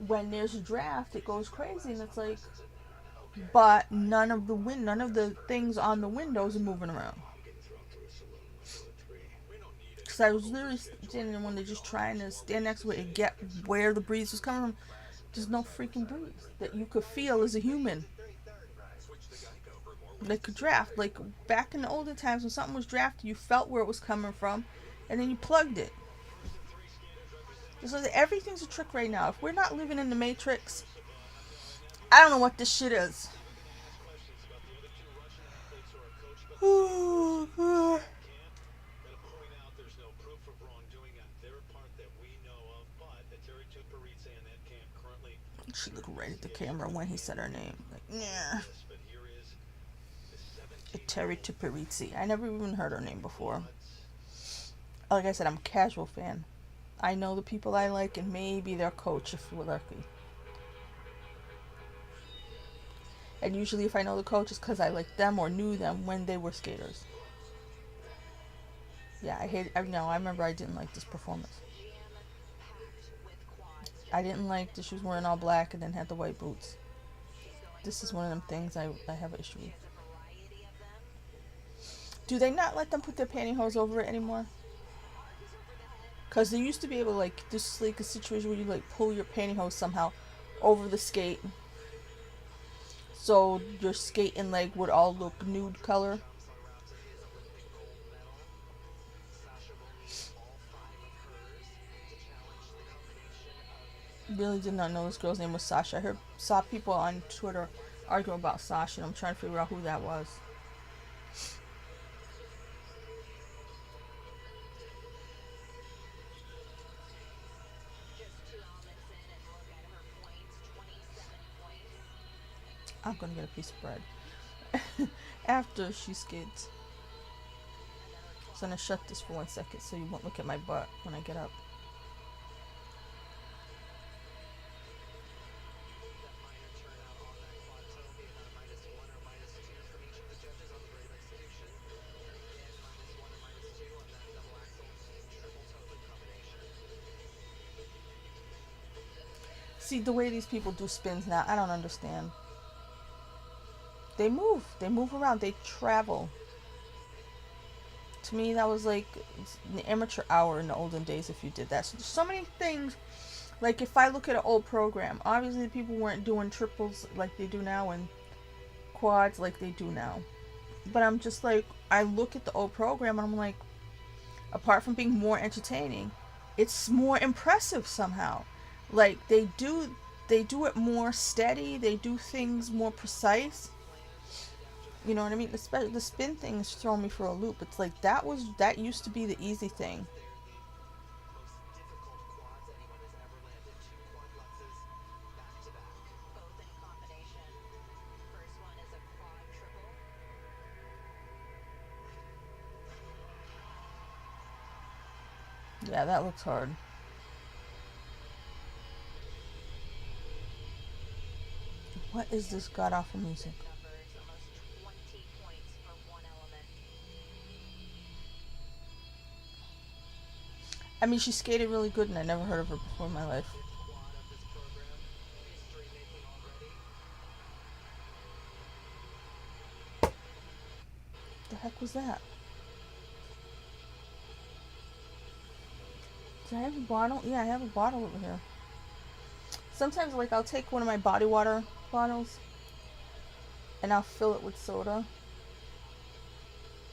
when there's a draft, it goes crazy. And it's like, but none of the things on the windows are moving around. Because I was literally standing when they're just trying to stand next to it and get where the breeze was coming from. There's no freaking breeze that you could feel as a human. Like a draft, like back in the olden times when something was drafted, you felt where it was coming from, and then you plugged it. So everything's a trick right now. If we're not living in the Matrix, I don't know what this shit is. She looked right at the camera when he said her name. Like, yeah. Terry Tuperizzi. I never even heard her name before. Like I said, I'm a casual fan. I know the people I like and maybe their coach if we're lucky. And usually if I know the coach, it's because I liked them or knew them when they were skaters. Yeah, I remember I didn't like this performance. I didn't like that she was wearing all black and then had the white boots. This is one of them things I have an issue with. Do they not let them put their pantyhose over it anymore? Because they used to be able to, like, this like a situation where you, like, pull your pantyhose somehow over the skate. So your skate and leg would all look nude color. Really did not know this girl's name was Sasha. I saw people on Twitter arguing about Sasha, and I'm trying to figure out who that was. I'm gonna get a piece of bread after she skates. So I'm gonna shut this for 1 second so you won't look at my butt when I get up. See, the way these people do spins now, I don't understand. They move around, they travel. To me, that was like the amateur hour in the olden days if you did that. So there's so many things. Like if I look at an old program, obviously people weren't doing triples like they do now and quads like they do now. But I'm just like, I look at the old program and I'm like, apart from being more entertaining, it's more impressive somehow. Like they do it more steady, they do things more precise. You know what I mean? The spin thing is throwing me for a loop. It's like that used to be the easy thing. Yeah, that looks hard. What is this god awful music? Numbers, almost 20 points for one element. I mean, she skated really good, and I never heard of her before in my life. Quad of this program, history making already. The heck was that? Do I have a bottle? Yeah, I have a bottle over here. Sometimes, like, I'll take one of my body water bottles and I'll fill it with soda.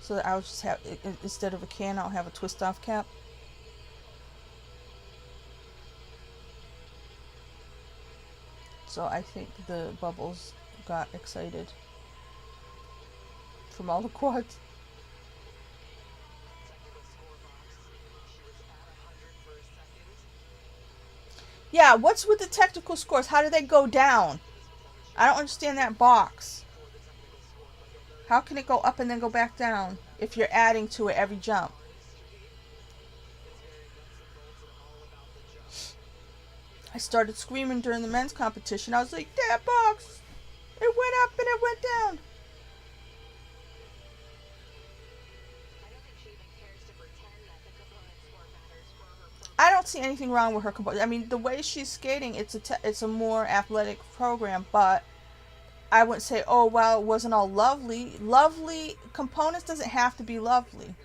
So that I'll just have, instead of a can, I'll have a twist off cap. So I think the bubbles got excited from all the quads. Technical score box. She was at 100 for a second. Yeah, what's with the technical scores? How do they go down? I don't understand that box. How can it go up and then go back down if you're adding to it every jump? I started screaming during the men's competition. I was like, that box! It went up and it went down. I don't think she even cares to pretend that the component score matters for her program. I don't see anything wrong with her component. I mean, the way she's skating, it's a more athletic program, but I wouldn't say, oh, well, it wasn't all lovely. Lovely components doesn't have to be lovely.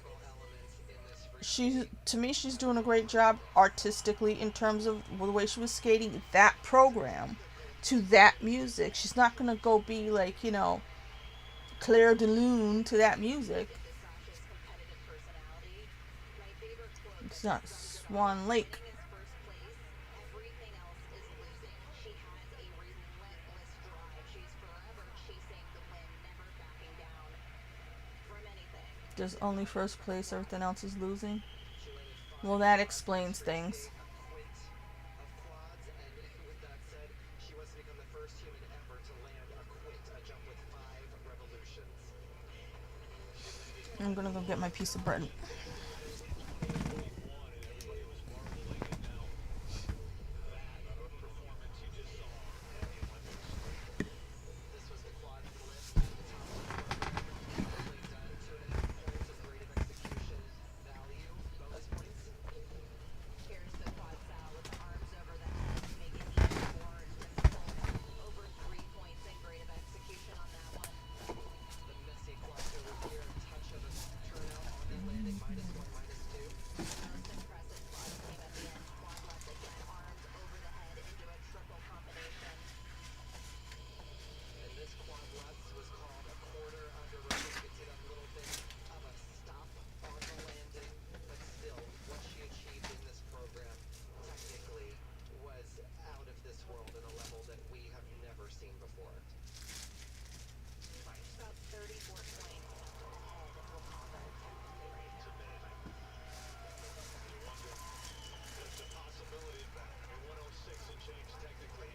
To me, she's doing a great job artistically in terms of the way she was skating that program to that music. She's not going to go be like, Claire de Lune to that music. Sasha's competitive personality. My favorite quote It's not Swan Lake. is first place, everything else is losing. She has a relentless drive. She's forever chasing the win, never backing down from anything. There's only first place, everything else is losing. Well, that explains things. Quint of quads, and with that said, she was to become the first human ever to land a quint, a jump with 5 revolutions. I'm gonna go get my piece of bread. This was the quad flip at the top of the program. Done 2.5 points of creative execution value, bonus points. Here's the quad sal with the arms over the head, making it even more difficult. Over 3 points in creative execution on that one. The messy quad over here, touch of a turnout on the landing, -1, -2. Most impressive quad came at the end. Quad left again, arms over the head into a triple combination. And this quad left was called a quarter under rope. You could see that little bit of a stop on the landing, but still, what she achieved in this program technically was out of this world in a level that we have never seen before. She's about 34 points ahead of Wakanda technically right now. There's a possibility of that. I mean, 106 and change technically.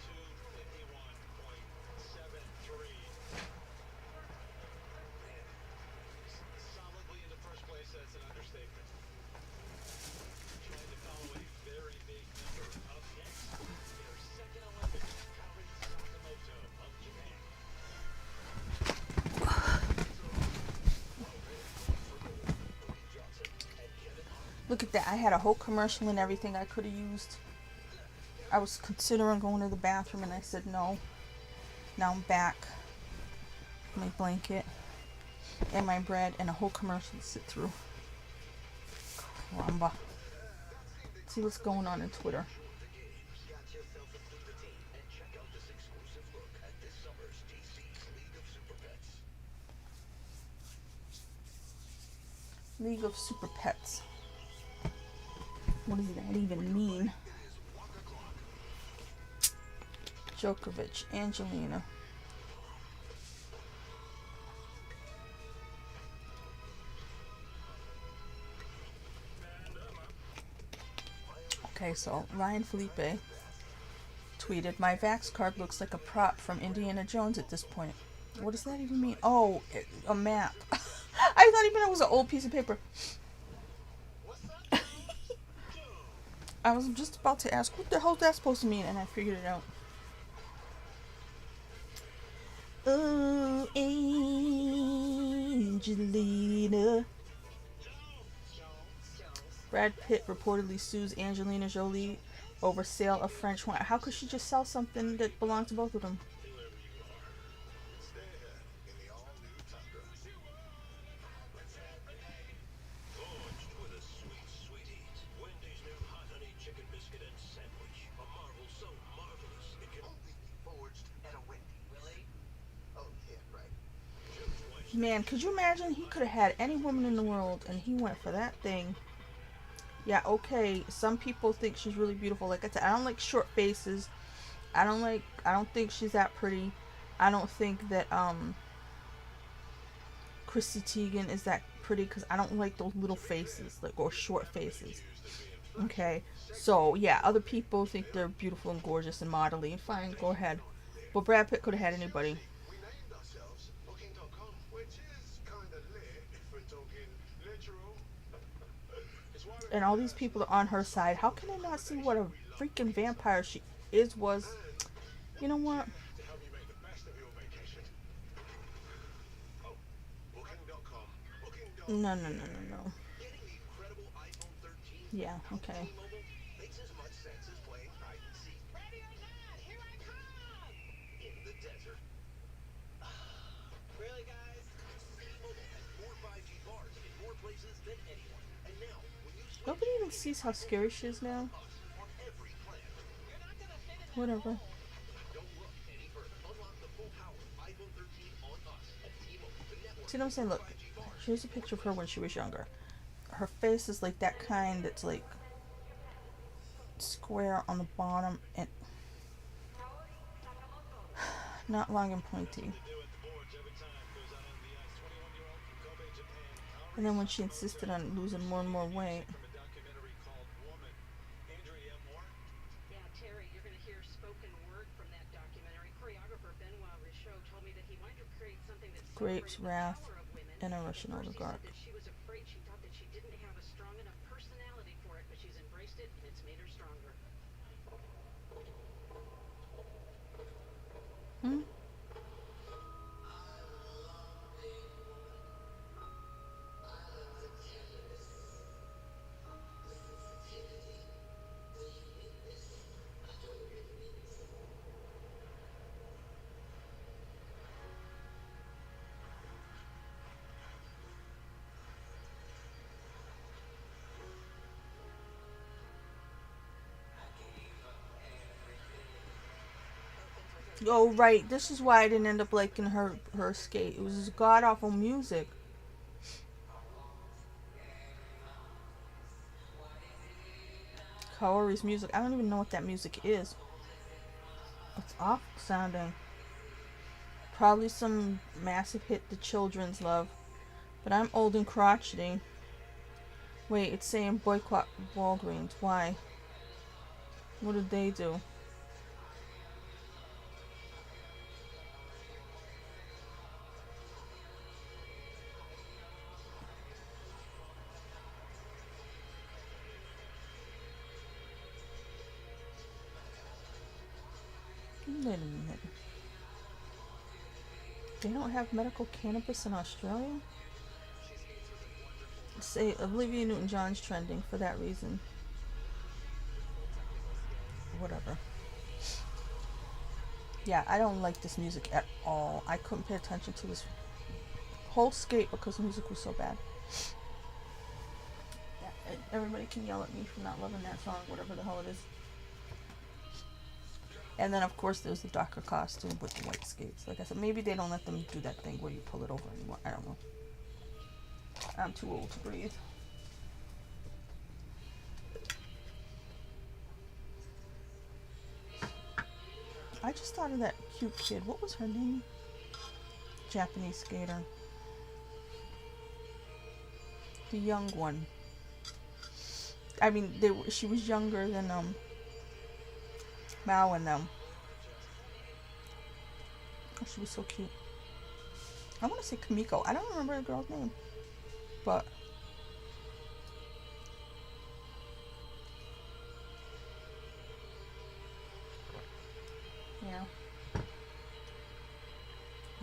251.73. Man, solidly into first place, that's an understatement. Trying to follow a very big number. Up next, their second Olympics, Kaori Sakamoto of Japan. Look at that. I had a whole commercial and everything I could have used. I was considering going to the bathroom and I said no. Now I'm back. My blanket and my bread and a whole commercial to sit through. Caramba. See what's going on Twitter. Got yourself a Super Team and check out this exclusive look at this summer's DC's League of Super Pets. League of Super Pets. What does that even mean? Djokovic, Angelina. Okay, so Ryan Felipe tweeted, "My Vax card looks like a prop from Indiana Jones at this point." What does that even mean? Oh, a map. I thought even it was an old piece of paper. I was just about to ask, what the hell is that supposed to mean? And I figured it out. Oh, Angelina. Brad Pitt reportedly sues Angelina Jolie over sale of French wine. How could she just sell something that belongs to both of them? Whoever you are, stay ahead in the all-new Tundra. Gorged with a sweet, sweet heat. Wendy's new hot honey chicken biscuit and sandwich. A marvel so marvelous it can only be forged at a Wendy's. Really? Oh, yeah, right. Choose wisely. Man, could you imagine? He could have had any woman in the world and he went for that thing. Yeah, okay, some people think she's really beautiful. Like I said, I don't like short faces. I don't think she's that pretty. I don't think that Chrissy Teigen is that pretty because I don't like those little faces, like, or short faces. Okay, so yeah, other people think they're beautiful and gorgeous and modelly. Fine, go ahead. But Brad Pitt could have had anybody. We named ourselves Booking.com, which is kind of lit if we're talking literal. It's why we And all these people are on her side. How can they not see what a freaking vampire she was? You know what? to help you make the best of your vacation. Oh, Booking.com. Booking.com. No. Getting the incredible iPhone 13 Yeah, okay. T-Mobile makes as much sense as playing hide and seek. Ready or not, here I come! In the desert. Really, guys? T-Mobile has more 5G bars in more places than anyone. And now, when you switch Nobody even sees how scary she is now. us on every plan, you're not gonna fit in that Whatever. Don't look any further. Unlock the full power of iPhone 13 on us at T-Mobile, the network. See what I'm saying? Look, here's a picture of her when she was younger. Her face is like that kind that's like square on the bottom and not long and pointy. And then when she insisted on losing more and more weight. Yeah, Terry, you're going to hear spoken word from that documentary. Choreographer Benoit Richaud told me that he wanted to create something that Grapes, celebrated the Wrath, power of women. and a At Russian first, he oligarch. said that she was afraid. She thought that she didn't have a strong enough personality for it, but she's embraced it, and it's made her stronger. Hmm? Oh, right. This is why I didn't end up liking her skate. It was god awful music. Kaori's music. I don't even know what that music is. It's awful sounding. Probably some massive hit the children's love. But I'm old and crotchety. Wait, it's saying boycott Walgreens. Why? What did they do? Wait a minute. They don't have medical cannabis in Australia? Say Olivia Newton-John's trending for that reason. Whatever. Yeah, I don't like this music at all. I couldn't pay attention to this whole skate because the music was so bad. Yeah, everybody can yell at me for not loving that song, whatever the hell it is. And then, of course, there's the darker costume with the white skates. Like I said, maybe they don't let them do that thing where you pull it over anymore. I don't know. I'm too old to breathe. I just thought of that cute kid. What was her name? Japanese skater. The young one. I mean, she was younger than Mao and them. Oh, she was so cute. I want to say Kamiko. I don't remember the girl's name. But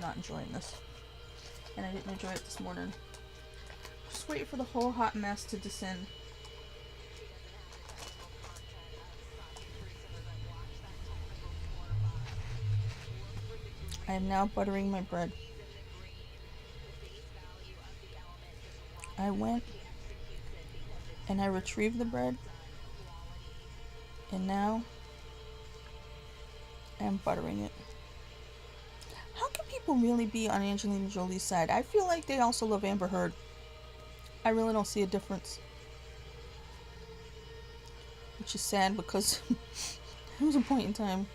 not enjoying this. And I didn't enjoy it this morning. Just waiting for the whole hot mess to descend. I am now buttering my bread. I went and I retrieved the bread, and now I am buttering it. How can people really be on Angelina Jolie's side? I feel like they also love Amber Heard. I really don't see a difference. Which is sad because there was a point in time.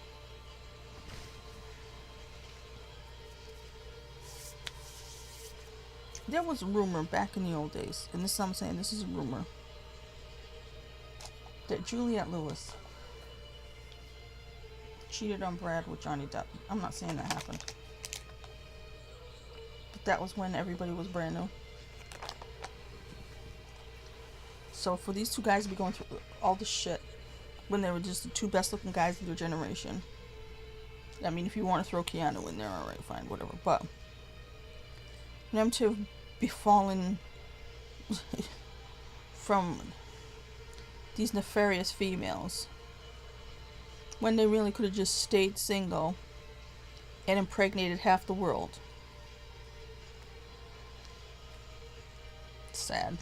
There was a rumor back in the old days, and this is what I'm saying, this is a rumor, that Juliette Lewis cheated on Brad with Johnny Depp. I'm not saying that happened. But that was when everybody was brand new. So for these two guys to be going through all this shit when they were just the two best looking guys of their generation. I mean, if you want to throw Keanu in there, alright, fine, whatever. But for them to be fallen from these nefarious females when they really could have just stayed single and impregnated half the world. It's sad.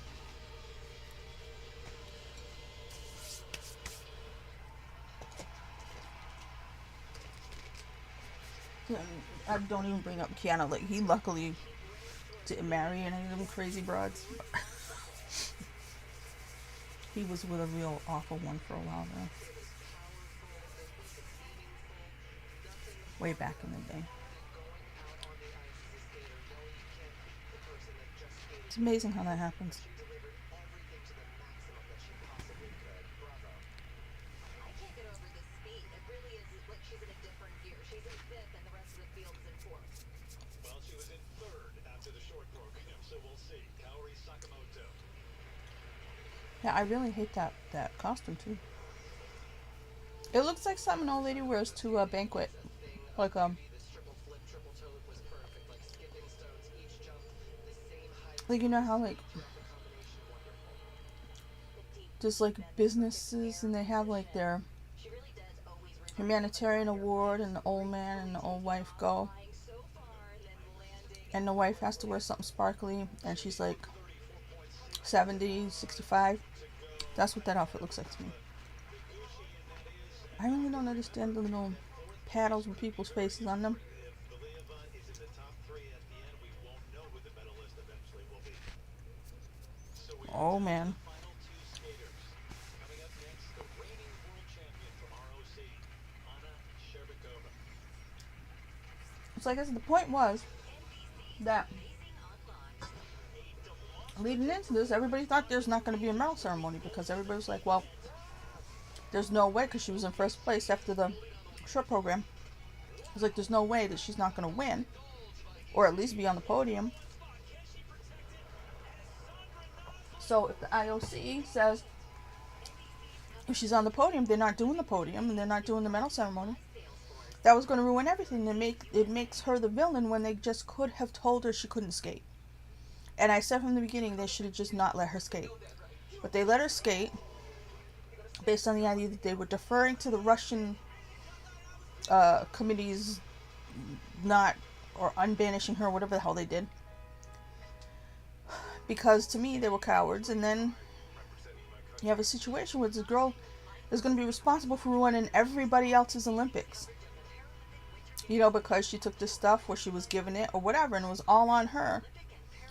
I don't even bring up Keanu. Like, he luckily didn't marry any of them crazy broads. He was with a real awful one for a while there. Way back in the day. It's amazing how that happens. Yeah, I really hate that costume too. It looks like something an old lady wears to a banquet. Like you know how like there's like businesses and they have like their humanitarian award and the old man and the old wife go. And the wife has to wear something sparkly and she's like 70, 65. That's what that outfit looks like to me. I really don't understand the little paddles with people's faces on them. Oh man. So I guess the point was that leading into this, everybody thought there's not going to be a medal ceremony because everybody was like, well, there's no way, because she was in first place after the short program. It was like, there's no way that she's not going to win, or at least be on the podium. So if the IOC says if she's on the podium, they're not doing the podium and they're not doing the medal ceremony, that was going to ruin everything. It makes her the villain when they just could have told her she couldn't skate. And I said from the beginning they should have just not let her skate. But they let her skate based on the idea that they were deferring to the Russian committees not, or unbanishing her, whatever the hell they did. Because to me they were cowards. And then you have a situation where this girl is going to be responsible for ruining everybody else's Olympics. You know, because she took this stuff where she was given it or whatever and it was all on her.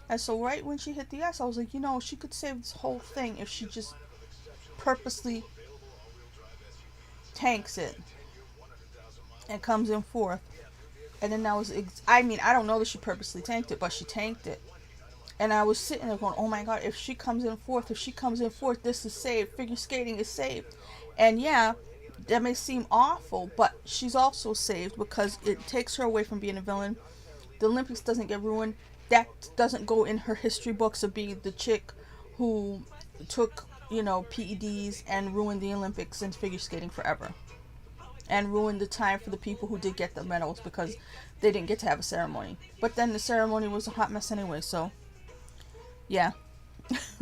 And so right when she hit the ice, I was like, you know, she could save this whole thing if she just purposely tanks it and comes in fourth. And then that was, I don't know that she purposely tanked it, but she tanked it. And I was sitting there going, oh my God, if she comes in fourth, this is saved. Figure skating is saved. And yeah, that may seem awful, but she's also saved because it takes her away from being a villain. The Olympics doesn't get ruined. That doesn't go in her history books of being the chick who took, PEDs and ruined the Olympics and figure skating forever. and ruined the time for the people who did get the medals because they didn't get to have a ceremony. But then the ceremony was a hot mess anyway, so yeah. Presenting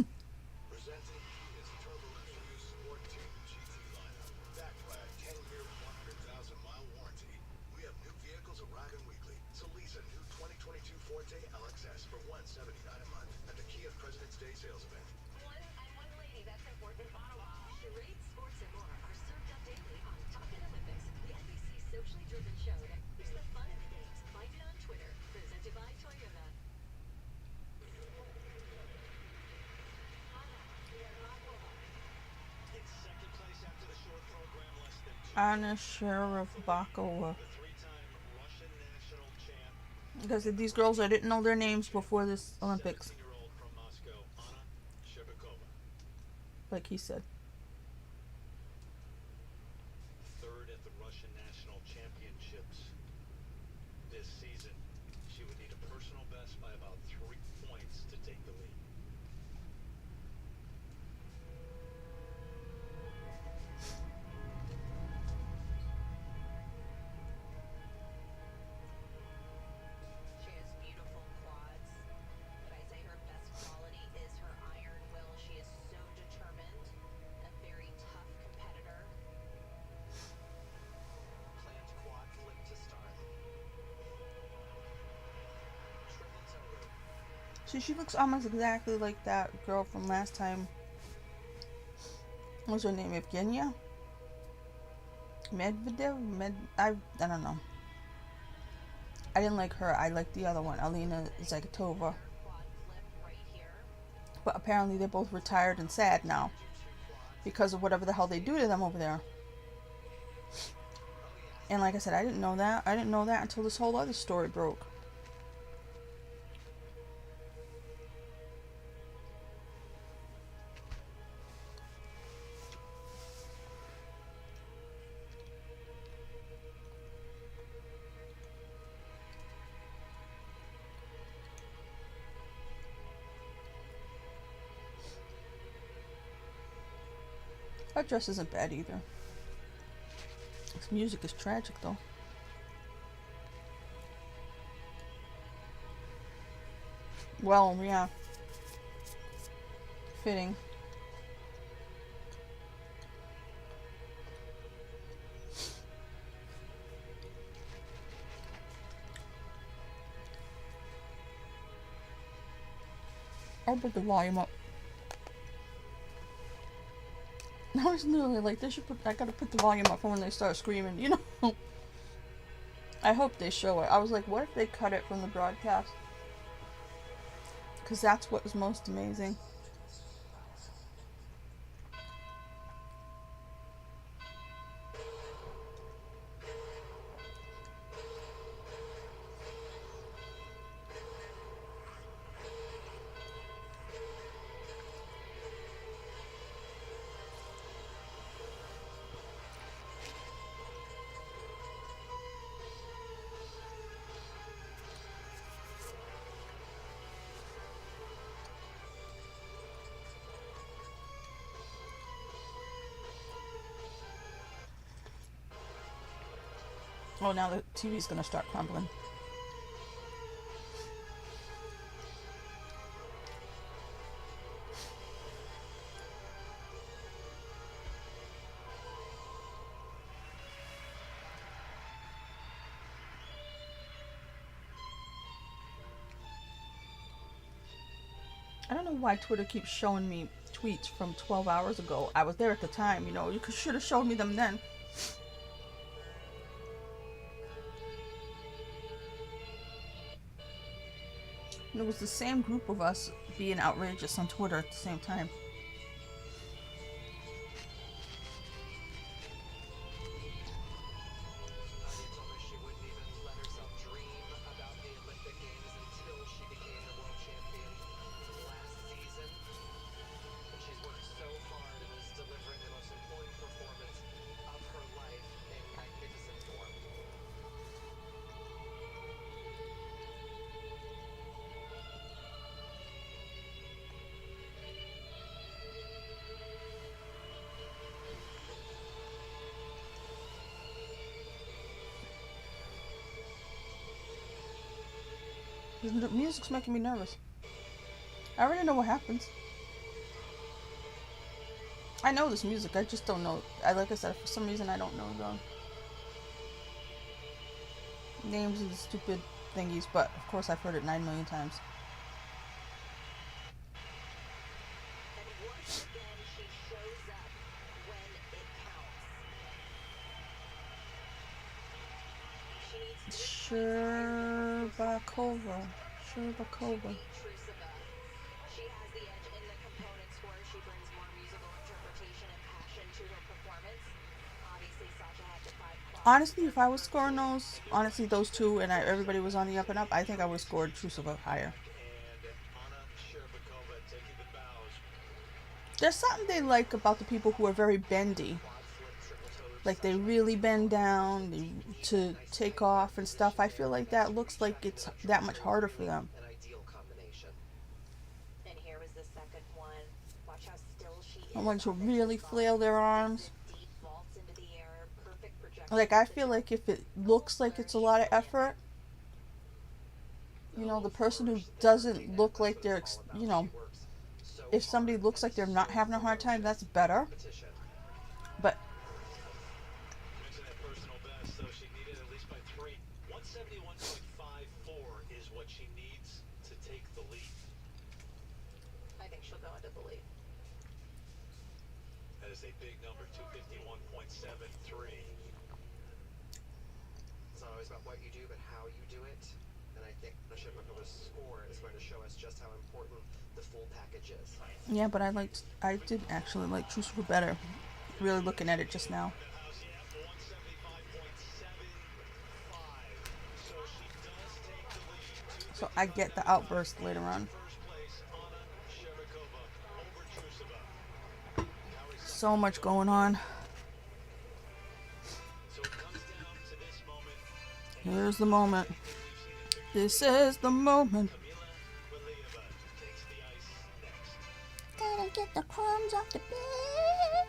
Kia's turbo-infused Sport Tune GT lineup, backed by a 10-year, 100,000-mile warranty. We have new vehicles arriving weekly, so lease a new 2022 Forte LXS for $179 a month at the Kia President's Day sales event. One lady, that's important. Charades, sports, and more are served up daily on Talkin' Olympics, the NBC socially driven show that keeps the fun in the games. Find it on Twitter. Presented by Toyota. In second place after the short program, less than Anna Sharapova. the three-time Russian national champ, Because these girls, I didn't know their names before this Olympics, 17-year-old from Moscow, Anna Shcherbakova. like he said. Third at the Russian National Championships this season. She would need a personal best by about 3 points to take the lead. She has beautiful quads, but I say her best quality is her iron will. She is so determined, a very tough competitor. Plant quad flip to start. Triple toe rope. See, she looks almost exactly like that girl from last time. What was her name? Evgenia? Medvedev? I don't know. I didn't like her. I liked the other one, Alina Zagatova. Quad flip right here. But apparently they're both retired and sad now because of whatever the hell they do to them over there. And like I said, I didn't know that. I didn't know that until this whole other story broke. That dress isn't bad either. This music is tragic though. Well, yeah. Fitting. I'll put the volume up. I was literally like, I gotta put the volume up for when they start screaming, you know? I hope they show it. I was like, what if they cut it from the broadcast? Because that's what was most amazing. Oh, now the TV's gonna start crumbling. I don't know why Twitter keeps showing me tweets from 12 hours ago. I was there at the time, you know. You should have showed me them then. And it was the same group of us being outrageous on Twitter at the same time. Nadia told me she wouldn't even let herself dream about the Olympic Games until she became the world champion last season. But she's worked so hard and is delivering the most important performance of her life in magnificent form. The music's making me nervous. I already know what happens. I know this music, I just don't know. Like I said, for some reason I don't know the names of the stupid thingies, but of course I've heard it 9 million times. And once again, she shows up when it counts. She needs Sherbakova. Trusova. She has the edge in the component score. She brings more musical interpretation and passion to her performance. Obviously, Sasha had the 5 Honestly, if I was scoring those two, and everybody was on the up and up, I think I would have scored Trusova higher. And Anna Sherbakova taking the bows. There's something they like about the people who are very bendy. Like they really bend down to take off and stuff. I feel like that looks like it's that much harder for them. An ideal combination. And here was the second one. Watch how still she is. I want to really flail their arms. Deep vaults into the air, perfect projection. Like I feel like if it looks like it's a lot of effort, you know, the person who doesn't look like they're, you know, if somebody looks like they're not having a hard time, that's better. But Mentioned that personal best, so she needed at least by 3. 171.54 is what she needs to take the lead. I think she'll go into the lead. That is a big number, 251.73. It's not always about what you do, but how you do it. And I think the Sherbakova score is going to show us just how important the full package is. yeah, but I did actually like Trusova better. Really looking at it just now. The house, yeah, 175.75. So she does take the lead. So I get the outburst later on. First place, Anna Sherbakova over Trusova. So much going on. So it comes down to this moment. Here's the moment. This is the moment. Kamila Valieva takes the ice next. Gotta get the crumbs off the bed.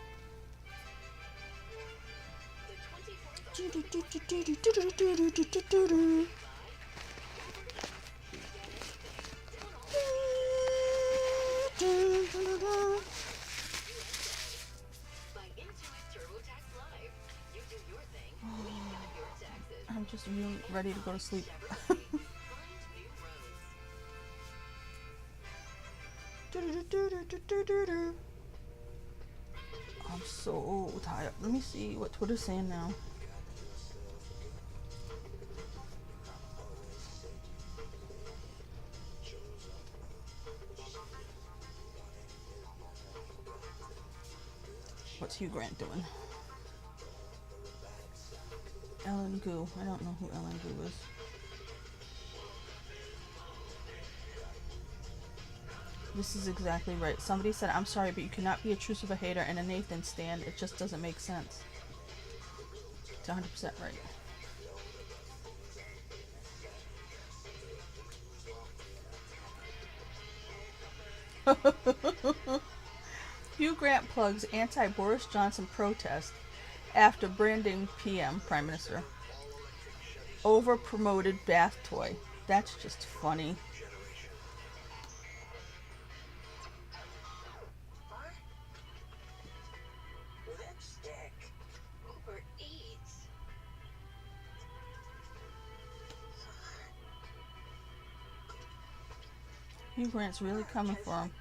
By Intuit TurboTax Live. You do your thing, we got your taxes. I'm just really ready to go to sleep. Find new roads. I'm so tired. Let me see what Twitter's saying now. What's Hugh Grant doing? Ellen Gu. I don't know who Ellen Gu is. This is exactly right. Somebody said, I'm sorry, but you cannot be a Trusova hater and a Nathan stan. It just doesn't make sense. It's 100% right. Hugh Grant plugs anti-Boris Johnson protest after branding PM, Prime Minister. Over-promoted bath toy. That's just funny. Lipstick. Uber Eats. Hugh Grant's really coming for him.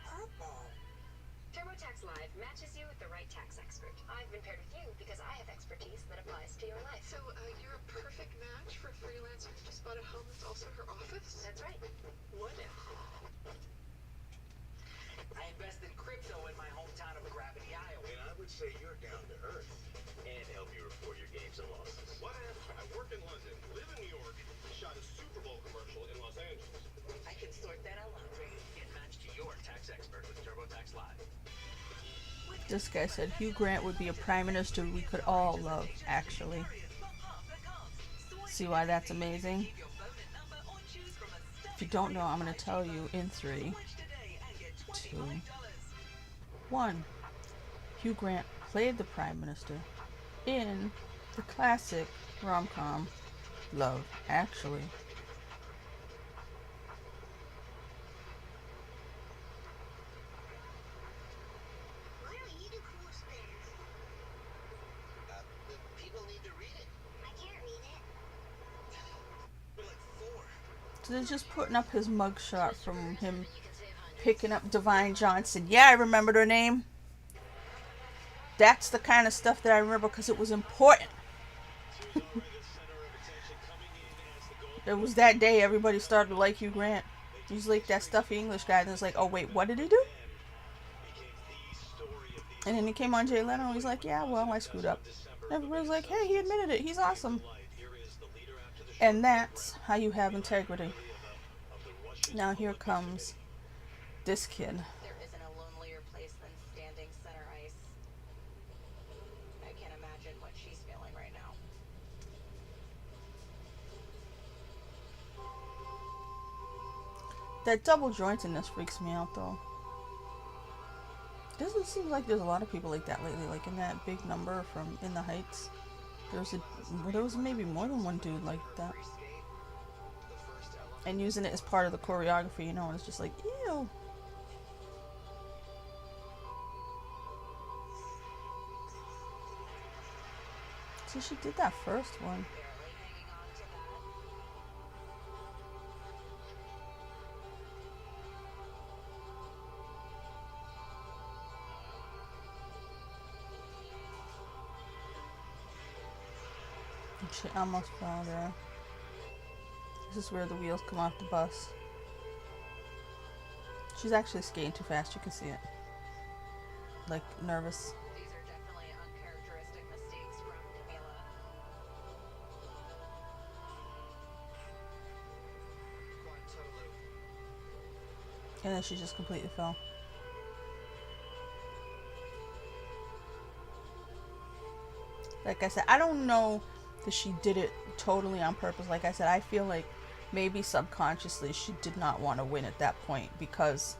TurboTax Live matches you with the right tax expert. I've been paired with you because I have expertise that applies to your life. So, you're a perfect match for a freelancer who just bought a home that's also her office? That's right. What if? I invest in crypto in my hometown of Gravity, Iowa. And I would say you're down to earth and help you report your gains and losses. What if I work in London, live in New York, shot a Super Bowl commercial in Los Angeles? I can sort that out laundry. Get matched to your tax expert with TurboTax Live. This guy said Hugh Grant would be a prime minister we could all love, actually. See why that's amazing? If you don't know, I'm going to tell you in 3, 2, 1. Hugh Grant played the prime minister in the classic rom-com Love Actually. they're just putting up his mugshot from him picking up Divine Johnson. Yeah, I remembered her name. That's the kind of stuff that I remember because it was important. It was that day everybody started to like Hugh Grant. He's like that stuffy English guy, and it's like, oh wait, what did he do? And then he came on Jay Leno, and he's like, yeah, well, I screwed up. Everybody's like, hey, he admitted it. He's awesome. And that's how you have integrity. Now here comes this kid. There isn't a lonelier place than standing center ice. I can't imagine what she's feeling right now. That double jointedness freaks me out, though. Doesn't seem like there's a lot of people like that lately. Like in that big number from In the Heights, there was maybe more than one dude like that. And using it as part of the choreography, you know, and it's just like, ew. So she did that first one. Barely hanging on to that. She almost fell there. This is where the wheels come off the bus. She's actually skating too fast, you can see it. Like, nervous. These are definitely uncharacteristic mistakes from Camila. And then she just completely fell. Like I said, I don't know that she did it totally on purpose. Like I said, I feel like maybe subconsciously she did not want to win at that point because,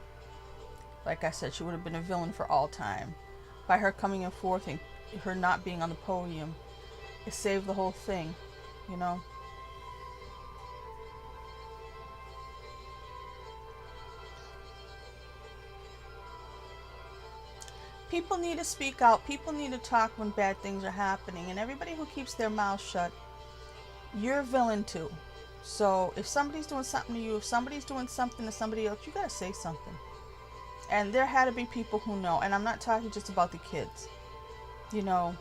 like I said, she would have been a villain for all time. By her coming in fourth and her not being on the podium, it saved the whole thing, you know? People need to speak out. People need to talk when bad things are happening. And everybody who keeps their mouth shut, you're a villain too. So if somebody's doing something to you, if somebody's doing something to somebody else, you gotta say something. And there had to be people who know. And I'm not talking just about the kids. You know,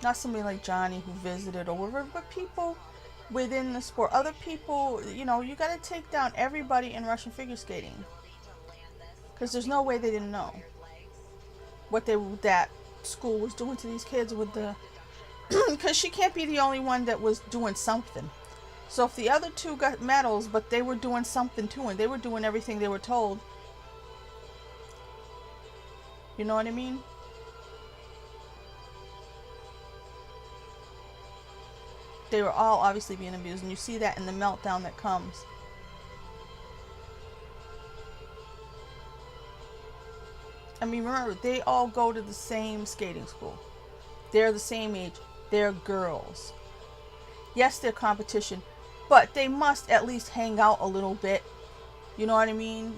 not somebody like Johnny who visited or whatever, but people within the sport. Other people, you know, you gotta take down everybody in Russian figure skating. Because there's no way they didn't know what that school was doing to these kids with the... Because she can't be the only one that was doing something. So if the other two got medals, but they were doing something too, and they were doing everything they were told. You know what I mean? They were all obviously being abused, and you see that in the meltdown that comes. I mean, remember, they all go to the same skating school. They're the same age. They're girls. Yes, they're competition, but they must at least hang out a little bit. You know what I mean?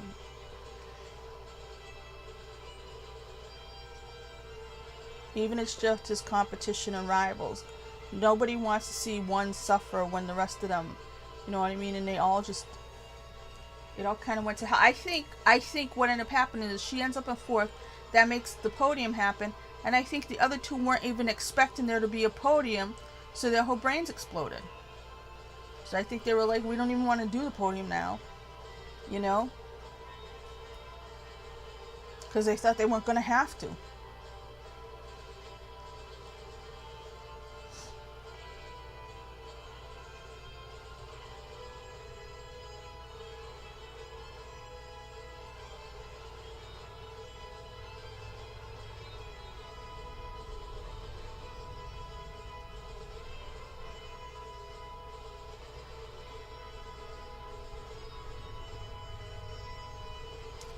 Even if it's just as competition and rivals. Nobody wants to see one suffer when the rest of them, you know what I mean? And they all just... It all kind of went to hell. I think what ended up happening is she ends up in fourth. That makes the podium happen. And I think the other two weren't even expecting there to be a podium. So their whole brains exploded. So I think they were like, we don't even want to do the podium now. You know? Because they thought they weren't going to have to.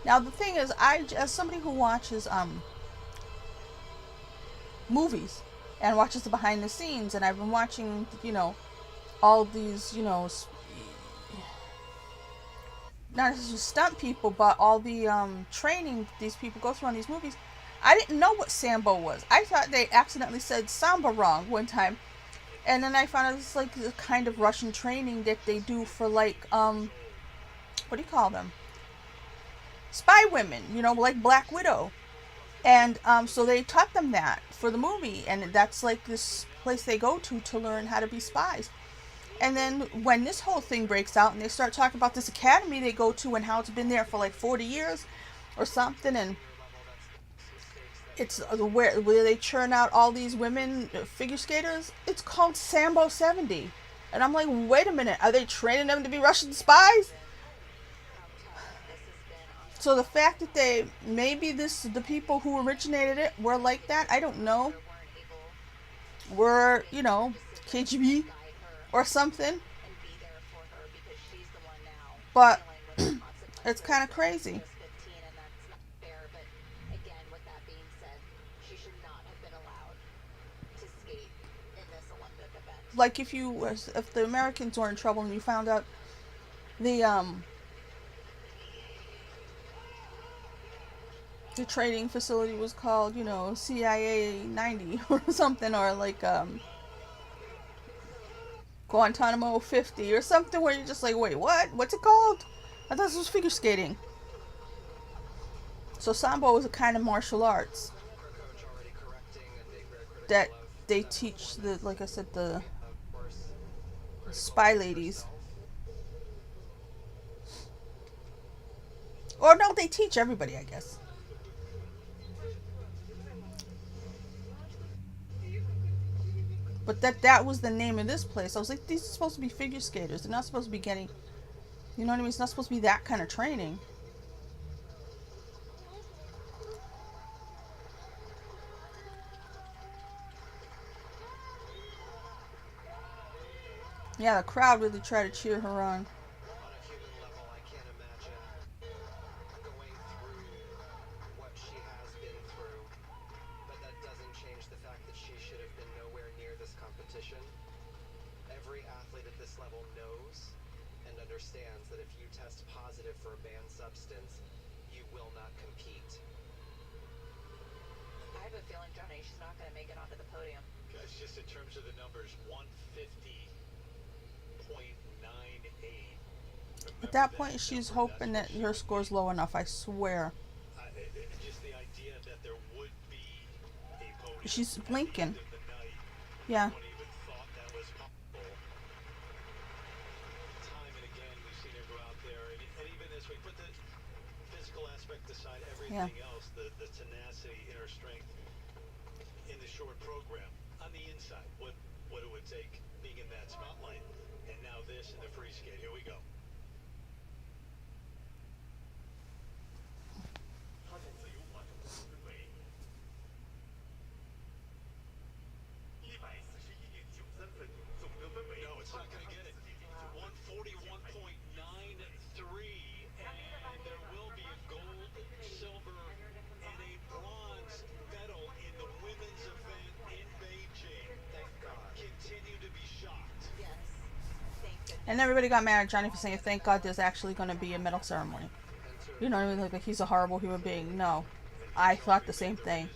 Now the thing is, as somebody who watches movies and watches the behind the scenes, and I've been watching, you know, all these, you know, not just stunt people, but all the training these people go through on these movies. I didn't know what Sambo was. I thought they accidentally said Samba wrong one time. And then I found out it's like the kind of Russian training that they do for like what do you call them? Spy women, you know, like Black Widow. And so they taught them that for the movie, and that's like this place they go to learn how to be spies. And then when this whole thing breaks out and they start talking about this academy they go to and how it's been there for like 40 years or something, and it's where they churn out all these women figure skaters, it's called Sambo 70. And I'm like, wait a minute, are they training them to be Russian spies? So the fact that they, maybe the people who originated it were like that, I don't know. Were, you know, KGB or something. But it's kind of crazy. Like if the Americans were in trouble and you found out the training facility was called, you know, CIA 90 or something, or like Guantanamo 50 or something, where you're just like, wait, what? What's it called? I thought this was figure skating. So Sambo is a kind of martial arts that they teach the, like I said, the spy ladies. Or no, they teach everybody, I guess. But that was the name of this place. I was like, these are supposed to be figure skaters. They're not supposed to be getting, you know what I mean? It's not supposed to be that kind of training. Yeah, the crowd really tried to cheer her on. Every athlete at this level knows and understands that if you test positive for a banned substance, you will not compete. I have a feeling, Johnny, she's not going to make it onto the podium. Guys, just in terms of the numbers, 150.98. At that point, she's hoping that her score's low enough, I swear. Just the idea that there would be a podium. She's blinking. Yeah. Aside everything else, the tenacity, inner strength in the short program. On the inside, what it would take being in that spotlight, and now this in the free skate. Here we go. No, it's not going to get it. 141.93. There will be a gold, silver, and a bronze medal in the women's event in Beijing. Thank God. Continue to be shocked. Yes. Thank goodness. And everybody got mad at Johnny for saying, thank God there's actually going to be a medal ceremony. You know what I mean? Like he's a horrible human being. No. I thought the same thing.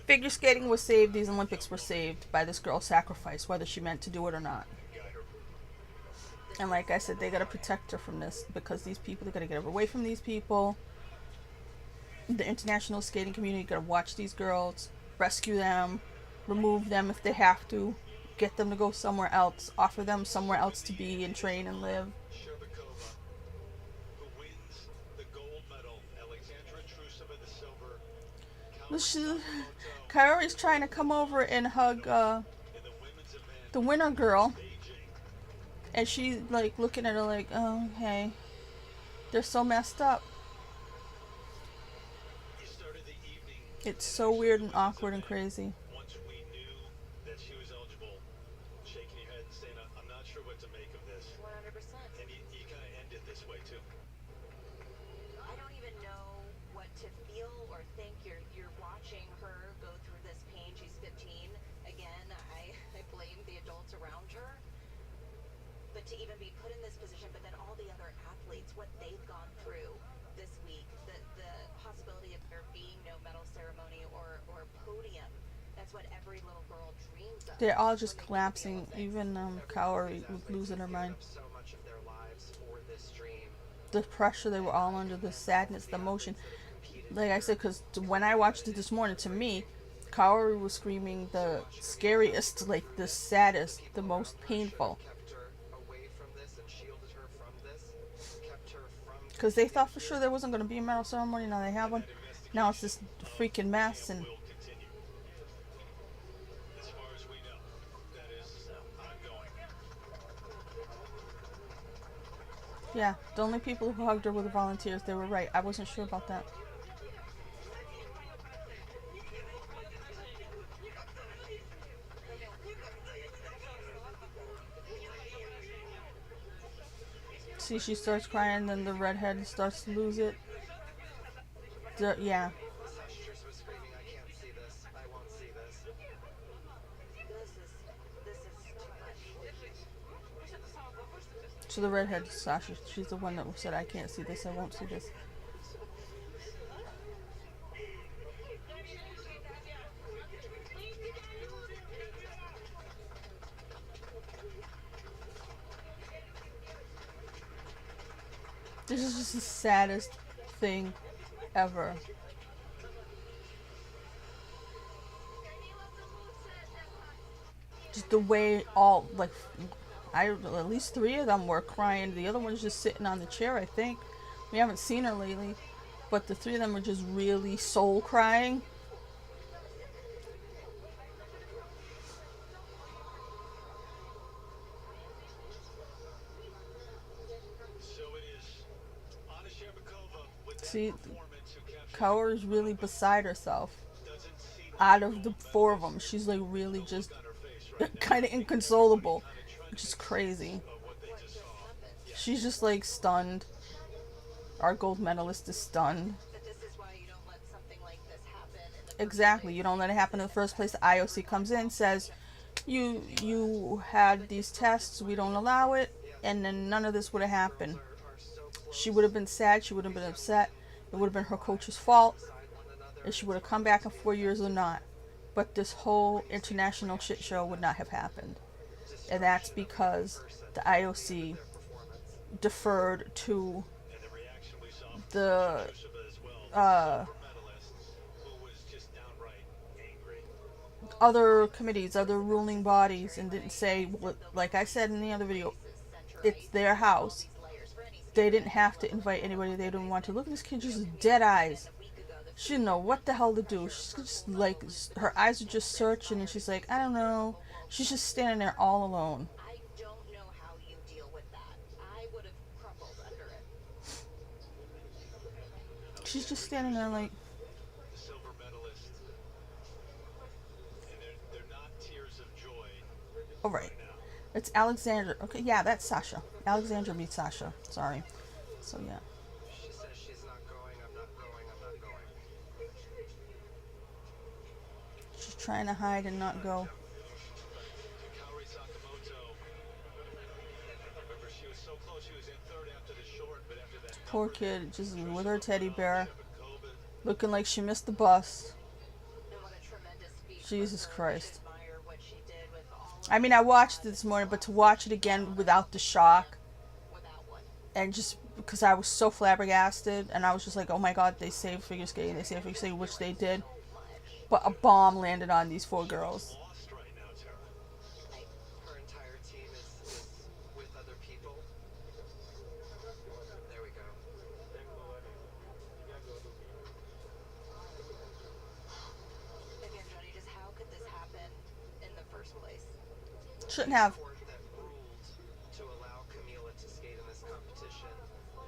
Figure skating was saved, these Olympics were saved by this girl's sacrifice, whether she meant to do it or not. And like I said, they gotta protect her from this, because these people, they gotta get her away from these people. The international skating community gotta watch these girls, rescue them, remove them if they have to, get them to go somewhere else, offer them somewhere else to be and train and live. Sherbakova, who wins the gold medal, Alexandra Trusova the silver. Kaori's trying to come over and hug the winner girl. And she's like looking at her like, oh, okay. They're so messed up. It's so weird and awkward and crazy. Once we knew that she was eligible, shaking your head and saying, I'm not sure what to make of this. 100%. And you kind of end it this way too. I don't even know what to feel or think. You're watching her go through this pain. She's 15. Again, I blame the adults around her. But to even be put in this position, but then all the other athletes, what they've gone through this week, the possibility of there being no medal ceremony or podium, That's what every little girl dreams of. They're all just collapsing. Even Kaori was losing her mind. So much of their lives for this dream. The pressure they were all under, the sadness, the emotion. Like I said, because when I watched it this morning, to me, Kaori was screaming the scariest, like the saddest, the most painful. Kept her away from this and shielded her from this. Kept her from Because they thought for sure there wasn't going to be a medal ceremony. Now they have one. Now it's this freaking mess. And will continue. As far as we know, that is ongoing. yeah, the only people who hugged her were the volunteers. They were right. I wasn't sure about that. See, she starts crying, then the redhead starts to lose it. Yeah. Sisters was screaming, I can't see this. I won't see this. This is too much. So the redhead, Sasha, she's the one that said, I can't see this, I won't see this. This is just the saddest thing ever. Just the way all, like, at least 3 of them were crying. The other one's just sitting on the chair, I think. We haven't seen her lately. But the 3 of them were just really soul crying. So it is Anna Shcherbakova with that See, performance who captured Kaori's really beside herself. doesn't seem Out of the 4 of them, she's like really just on her face right kind of inconsolable, which is crazy. of what they just saw. She's just like stunned. Our gold medalist is stunned. But this is why you don't let something like this happen in the first Exactly. You don't let it happen in the first place. The IOC comes in, says, you had these tests, we don't allow it, and then none of this would have happened. She would have been sad, she would have been upset. It would have been her coach's fault. And she would have come back in 4 years or not. But this whole international shit show would not have happened. And that's because the IOC deferred to And the reaction we saw from the Joseph as well, medalist, who was just downright angry. other committees, other ruling bodies, and didn't say, like I said in the other video, it's their house. They didn't have to invite anybody they didn't want to. Look at this kid, just dead eyes. She didn't know what the hell to do. She's just like, her eyes are just searching, and she's like, I don't know. She's just standing there all alone. I don't know how you deal with that. I would have crumbled under it. She's just standing there like, The silver medalist. And they're not tears of joy all right. It's Alexandra. Okay, yeah, that's Sasha. Alexandra beats Sasha. Sorry. So, yeah. She says she's not going, I'm not going, I'm not going. She's trying to hide and not go. Kaori Sakamoto. Remember, she was so close. She was in third after the short, but after that, Poor kid, just with her teddy bear, Shcherbakova, looking like she missed the bus. And what a tremendous feat for Jesus her. Christ. I admire what she did with all of I mean, I watched it this morning, but to watch it again without the shock, without one. and just because I was so flabbergasted, and I was just like, oh my god, they saved figure skating, which they did. But a bomb landed on these 4 girls. lost right now, Tara. Her entire team is with other people. There we go. Again, Johnny, just how could this happen in the first place? Shouldn't have. Court that ruled to allow Camila to skate in this competition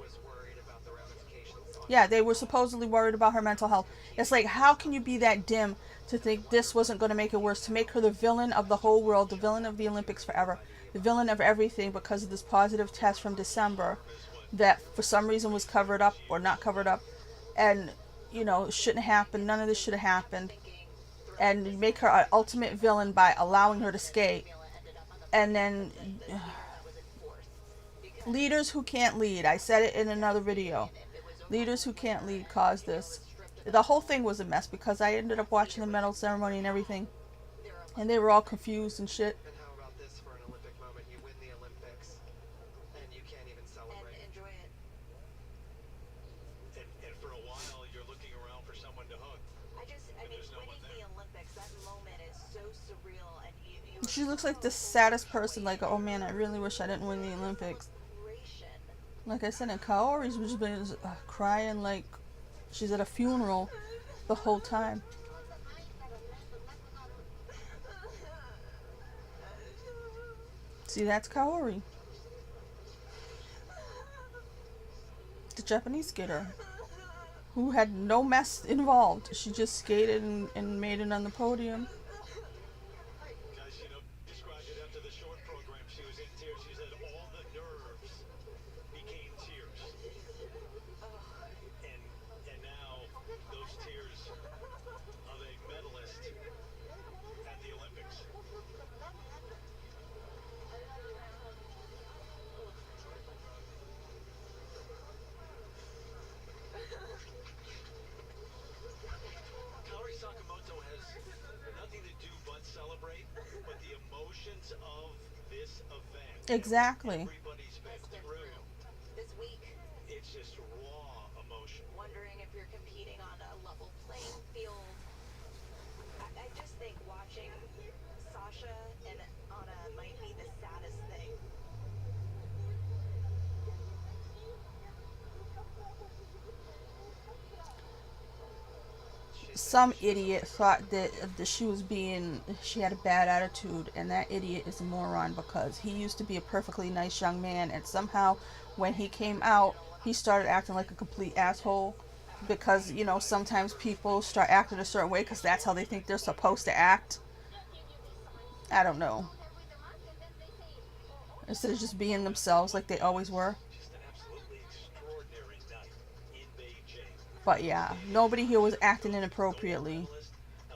was worried about the ramifications on Yeah, they were supposedly worried about her mental health. It's like, how can you be that dim to think this wasn't going to make it worse? To make her the villain of the whole world, the villain of the Olympics forever, the villain of everything because of this positive test from December that for some reason was covered up or not covered up. And, you know, it shouldn't happen. None of this should have happened. And make her an ultimate villain by allowing her to skate. And then leaders who can't lead. I said it in another video. Leaders who can't lead caused this. The whole thing was a mess because I ended up watching the medal ceremony and everything. And they were all confused and shit. And how about this for an Olympic moment? You win the Olympics, and you can't even And celebrate. enjoy it. And for a while, you're looking around for someone to hug. I mean, there's no one winning the Olympics, that moment is so surreal, and you She looks like the saddest person. Like, oh man, I really wish I didn't win the Olympics. celebration. Like I said, and Kaori's just been crying like she's at a funeral the whole time. See, that's Kaori, the Japanese skater, who had no mess involved. She just skated and made it on the podium. Guys, described it after the short program. She was in tears. She said all the nerves became tears. And now those tears of a medalist at the Olympics. Kaori Sakamoto has nothing to do but celebrate, but the emotions of this event. Exactly. Everybody's been through. This week, It's just raw emotion. wondering if you're competing on a level playing field. I just think watching Sasha and Anna might be the saddest thing. Some idiot thought that she had a bad attitude, and that idiot is a moron because he used to be a perfectly nice young man, and somehow when he came out, he started acting like a complete asshole because, sometimes people start acting a certain way because that's how they think they're supposed to act. I don't know. Instead of just being themselves like they always were. Just an absolutely extraordinary night in Beijing. But yeah, nobody here was acting inappropriately.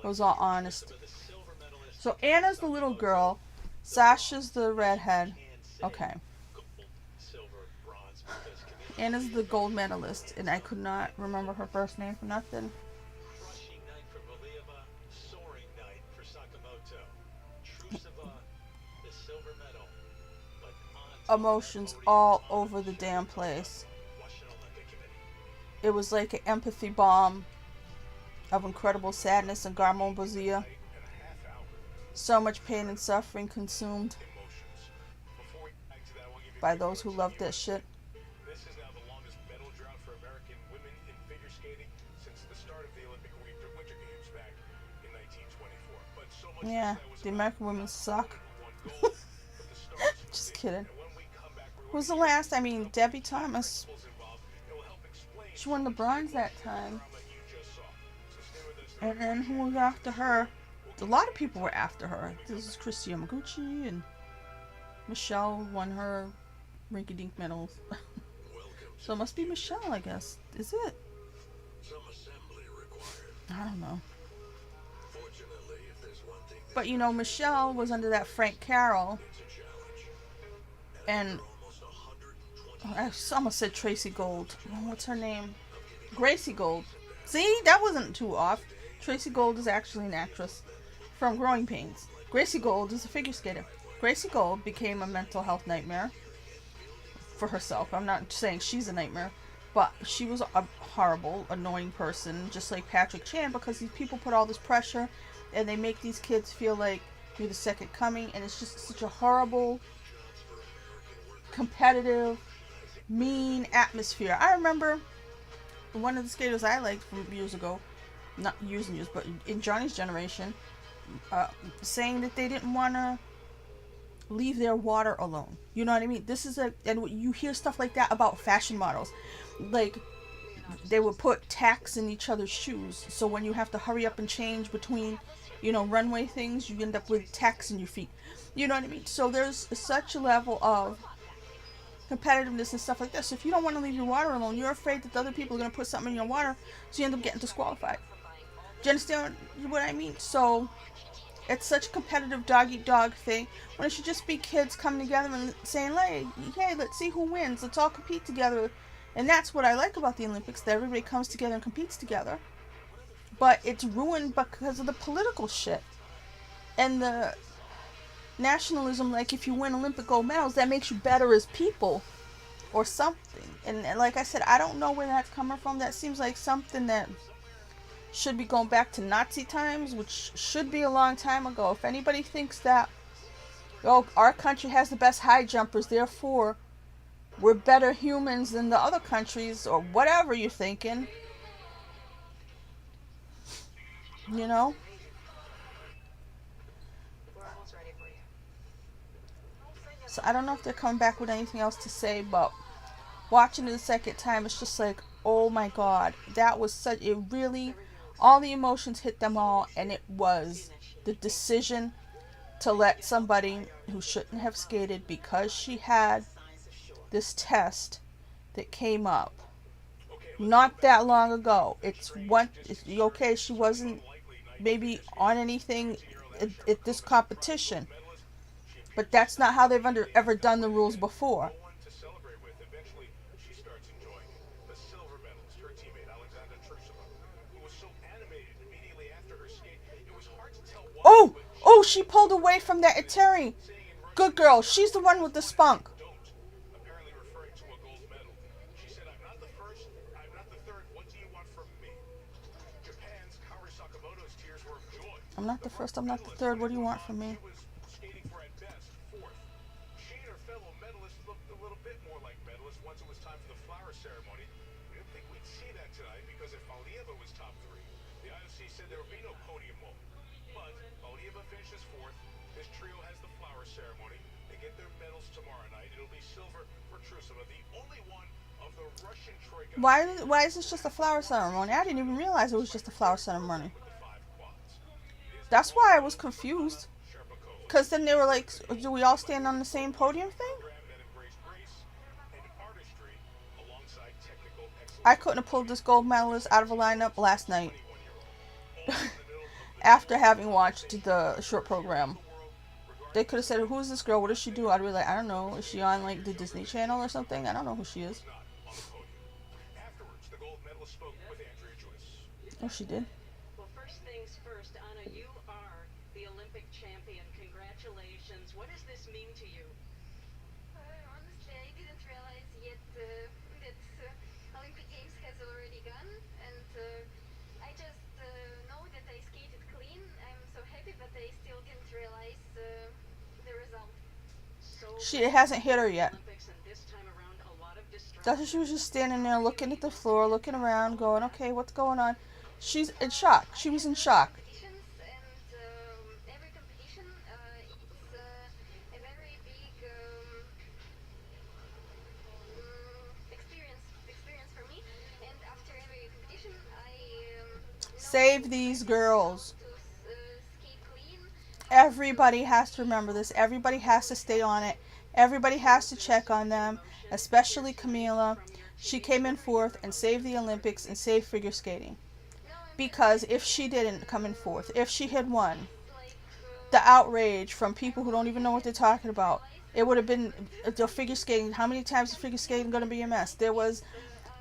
It was all honest. But the silver medalist So Anna's the little girl. Sasha's the redhead. Okay. gold, silver, bronze because Camille Anna's the gold medalist, and I could not remember her first name for nothing. crushing night for Valieva, soaring night for Sakamoto. Trusova, the silver medal. But on to Emotions Kaori all Yamamoto. over the damn place. Russian Olympic Committee. It was like an empathy bomb of incredible sadness and Garmon Bozia. And a half hour So much pain and suffering consumed emotions. Before we get back to that, I want to give you by a quick those who notes loved here. that shit. This is now the longest medal drought for American women in figure skating since the start of the Olympic Winter Games back in 1924. But so much Yeah, of that was the about American women suck. who won gold, but the stars were Just big. kidding. And when we come back, we're Who's the going to last? I mean, Debbie Thomas. principles involved that will help explain She won the bronze that time. drama you just saw. So stay with us. And then who was after her? A lot of people were after her. This is Christy Yamaguchi, and Michelle won her rinky-dink medals. So it must be Michelle, I guess. Is it? Some assembly required. I don't know. Fortunately, if there's one thing But Michelle was under that Frank Carroll, that's a challenge, and almost 120 I almost said Tracy Gold. What's her name? Gracie Gold. See, that wasn't too off. Tracy Gold is actually an actress from Growing Pains. Gracie Gold is a figure skater. Gracie Gold became a mental health nightmare for herself. I'm not saying she's a nightmare, but she was a horrible, annoying person, just like Patrick Chan, because these people put all this pressure and they make these kids feel like you're the second coming, and it's just such a horrible, competitive, mean atmosphere. I remember one of the skaters I liked from years ago, not years and years, but in Johnny's generation, saying that they didn't want to leave their water alone. You know what I mean? And you hear stuff like that about fashion models. Like, they would put tacks in each other's shoes, so when you have to hurry up and change between, runway things, you end up with tacks in your feet. You know what I mean? So there's such a level of competitiveness and stuff like that. So if you don't want to leave your water alone, you're afraid that the other people are going to put something in your water, so you end up getting disqualified. Do you understand what I mean? So it's such a competitive dog-eat-dog thing when it should just be kids coming together and saying, hey, let's see who wins. Let's all compete together. And that's what I like about the Olympics, that everybody comes together and competes together. But it's ruined because of the political shit. and the nationalism, like if you win Olympic gold medals, that makes you better as people or something. And like I said, I don't know where that's coming from. That seems like something that should be going back to Nazi times, which should be a long time ago. If anybody thinks that, oh, our country has the best high jumpers, therefore we're better humans than the other countries, or whatever you're thinking, you know? We're almost ready for you. So I don't know if they're coming back with anything else to say, but watching it the second time, it's just like, oh my god, that was such, it really, all the emotions hit them all, and it was the decision to let somebody who shouldn't have skated because she had this test that came up not that long ago. It's okay, she wasn't maybe on anything at this competition, but that's not how they've ever done the rules before. To celebrate with. Eventually, she starts enjoying it. The silver medalist, her teammate Alexandra Trusova, who was so animated immediately after her skate, it was hard to tell what. Oh, she pulled away from that Terry. Good girl. She's the one with the spunk. Apparently referring to a gold medal. She said, "I'm not the first, I'm not the third. What do you want from me?" Japan's Kaori Sakamoto's tears were of joy. I'm not the first, I'm not the third. What do you want from me? She was skating for at best fourth. She and her fellow medalists looked a little bit more like medalists once it was time for the flower ceremony. We didn't think we'd see that tonight because if Valieva was top three, the IOC said there would be no podium moment. But Valieva finishes fourth. This trio has the flower ceremony. They get their medals tomorrow night. It'll be silver for Trusova, the only one of the Russian troika. Why is this just a flower ceremony? I didn't even realize it was just a flower ceremony. That's why I was confused. Because then they were like, do we all stand on the same podium thing? I couldn't have pulled this gold medalist out of a lineup last night. After having watched the short program. They could have said, who's this girl? What does she do? I'd be like, I don't know. Is she on like the Disney Channel or something? I don't know who she is. Oh, she did? Well, first things first, Anna, you are the Olympic champion. Congratulations. What does this mean to you? Honestly, I didn't realize yet that Olympic Games has already gone, and I just know that I skated clean. I'm so happy, but I still didn't realize the result. It hasn't hit her yet. Olympics, and this time around, a lot of That's why she was just standing there looking at the floor, looking around, going, okay, what's going on? She's in shock. She was in shock. Every competition, it's a very big experience for me. And after every competition, I save these girls. to skate clean. Everybody has to remember this. Everybody has to stay on it. Everybody has to check on them, especially Camila. She came in fourth and saved the Olympics and saved figure skating. Because if she didn't come in fourth, if she had won, the outrage from people who don't even know what they're talking about, it would have been the figure skating. How many times is figure skating going to be a mess? There was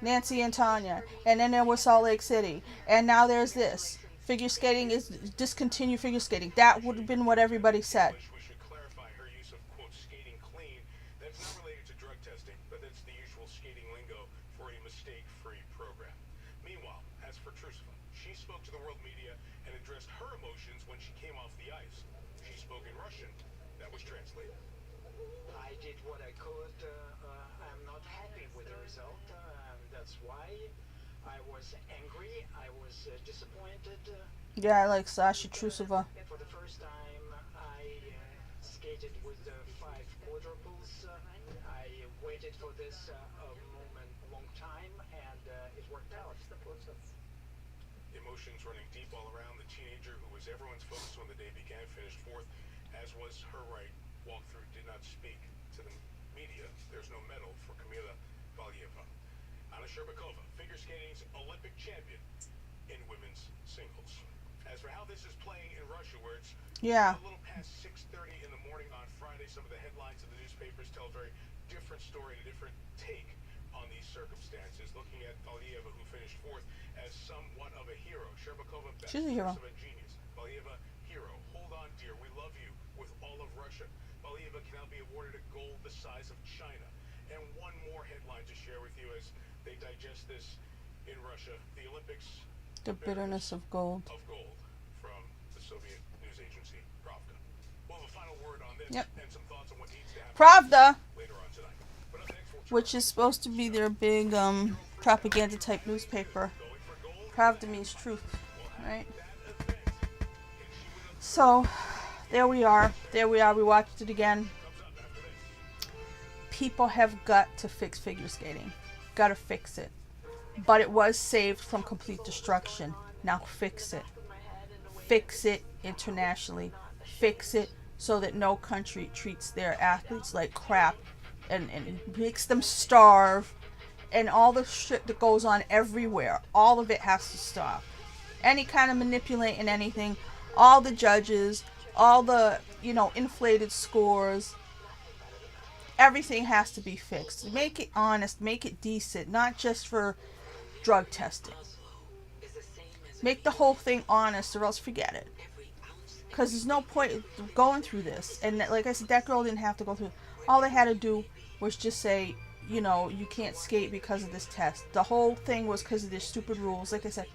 Nancy and Tanya, and then there was Salt Lake City, and now there's this. Figure skating is discontinue figure skating. That would have been what everybody said. We should clarify her use of, quote, skating clean. That's not related to drug testing, but that's the usual skating lingo for a mistake-free program. Meanwhile, as for Trusova, she spoke to the world media and addressed her emotions when she came off the ice. She spoke in Russian. That was translated. I did what I could. I'm not happy with the result. That's why I was angry. I was disappointed. Yeah, I like Sasha Trusova. For the first time, I skated with 5 quadruples. I waited for this moment a long time, and it worked out. Emotions running deep all around. The teenager who was everyone's focus when the day began finished fourth, as was her right. Walkthrough did not speak to the media. There's no medal for Kamila Valieva. Anna Sherbakova, figure skating's Olympic champion in women's singles. As for how this is playing in Russia, where it's a little past 6:30 in the morning on Friday, some of the headlines in the newspapers tell a very different story and a different take on these circumstances. Looking at Valieva, who finished fourth, as somewhat of a hero. Sherbakova, best. She's a hero. Trusova, genius. Valieva, hero. Hold on, dear cheer. We love you with all of Russia. Valieva can now be awarded a gold the size of China. And one more headline to share with you as they digest this in Russia. The Olympics. The bitterness of gold. From the Soviet news agency, Pravda. We'll have a final word on this Yep. and some thoughts on what needs to happen Pravda, later on tonight. But up next, we'll which is supposed to be their big propaganda type newspaper. Pravda means truth, right? So, there we are. We watched it again. People have got to fix figure skating. Gotta fix it. But it was saved from complete destruction. Now fix it. Fix it internationally. Fix it so that no country treats their athletes like crap and makes them starve. And all the shit that goes on everywhere, all of it has to stop. Any kind of manipulating anything, all the judges, all the, inflated scores, everything has to be fixed. Make it honest, make it decent, not just for drug testing. Make the whole thing honest or else forget it. Because there's no point going through this. And like I said, that girl didn't have to go through it. All they had to do was just say, you can't skate because of this test. The whole thing was because of their stupid rules. Like I said,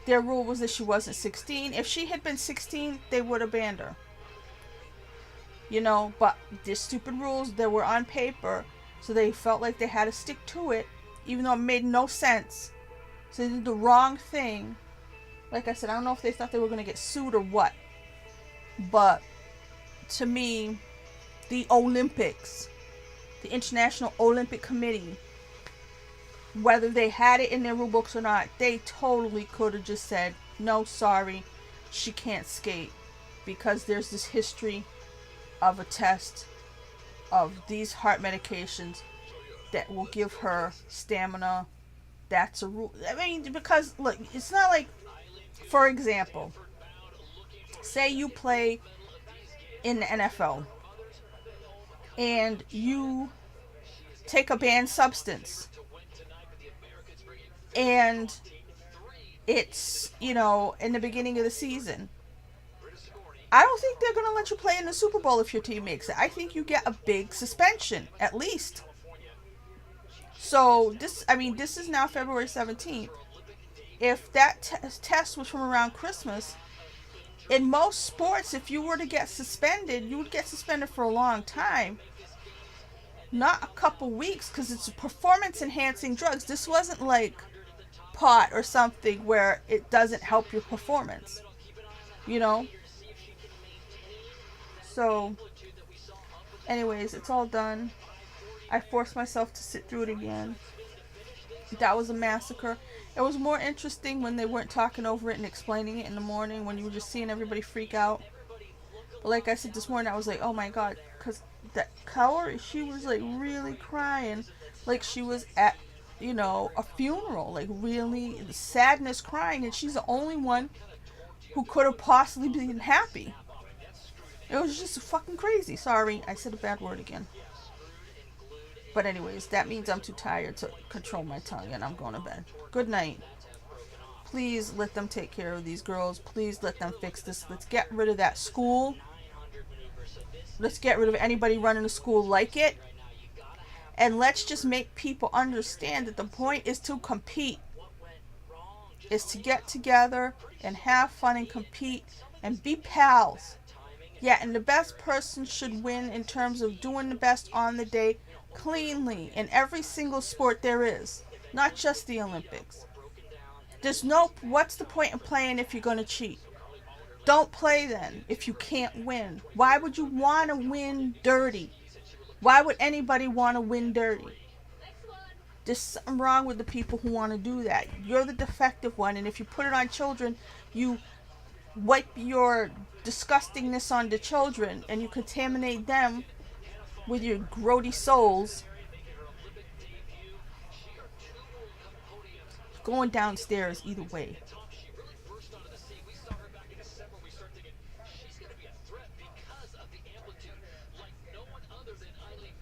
their rule was that she wasn't 16. If she had been 16, they would have banned her. But their stupid rules that were on paper, so they felt like they had to stick to it, even though it made no sense. So they did the wrong thing. Like I said, I don't know if they thought they were going to get sued or what. But to me, the Olympics, the International Olympic Committee, whether they had it in their rule books or not, they totally could have just said, no, sorry, she can't skate. Because there's this history of a test of these heart medications that will give her stamina. That's a rule. I mean, because, look, it's not like, for example, say you play in the NFL and you take a banned substance and it's, in the beginning of the season. I don't think they're going to let you play in the Super Bowl if your team makes it. I think you get a big suspension, at least. So, this is now February 17th. If that test was from around Christmas, in most sports, if you were to get suspended, you would get suspended for a long time. Not a couple weeks, because it's performance-enhancing drugs. This wasn't like pot or something where it doesn't help your performance. So, anyways, it's all done. I forced myself to sit through it again. That was a massacre. It was more interesting when they weren't talking over it and explaining it in the morning, when you were just seeing everybody freak out. But like I said this morning, I was like, oh my god, because that Kaori, she was like really crying, like she was at, a funeral, like really sadness crying, and she's the only one who could have possibly been happy. It was just fucking crazy. Sorry, I said a bad word again. But anyways, that means I'm too tired to control my tongue and I'm going to bed. Good night. Please let them take care of these girls. Please let them fix this. Let's get rid of that school. Let's get rid of anybody running a school like it. And let's just make people understand that the point is to compete. Is to get together and have fun and compete and be pals. Yeah, and the best person should win in terms of doing the best on the day cleanly in every single sport there is. Not just the Olympics. What's the point of playing if you're going to cheat? Don't play then if you can't win. Why would you want to win dirty? Why would anybody want to win dirty? There's something wrong with the people who want to do that. You're the defective one, and if you put it on children, you wipe your disgustingness on the children and you contaminate them with your grody souls. Going downstairs either way.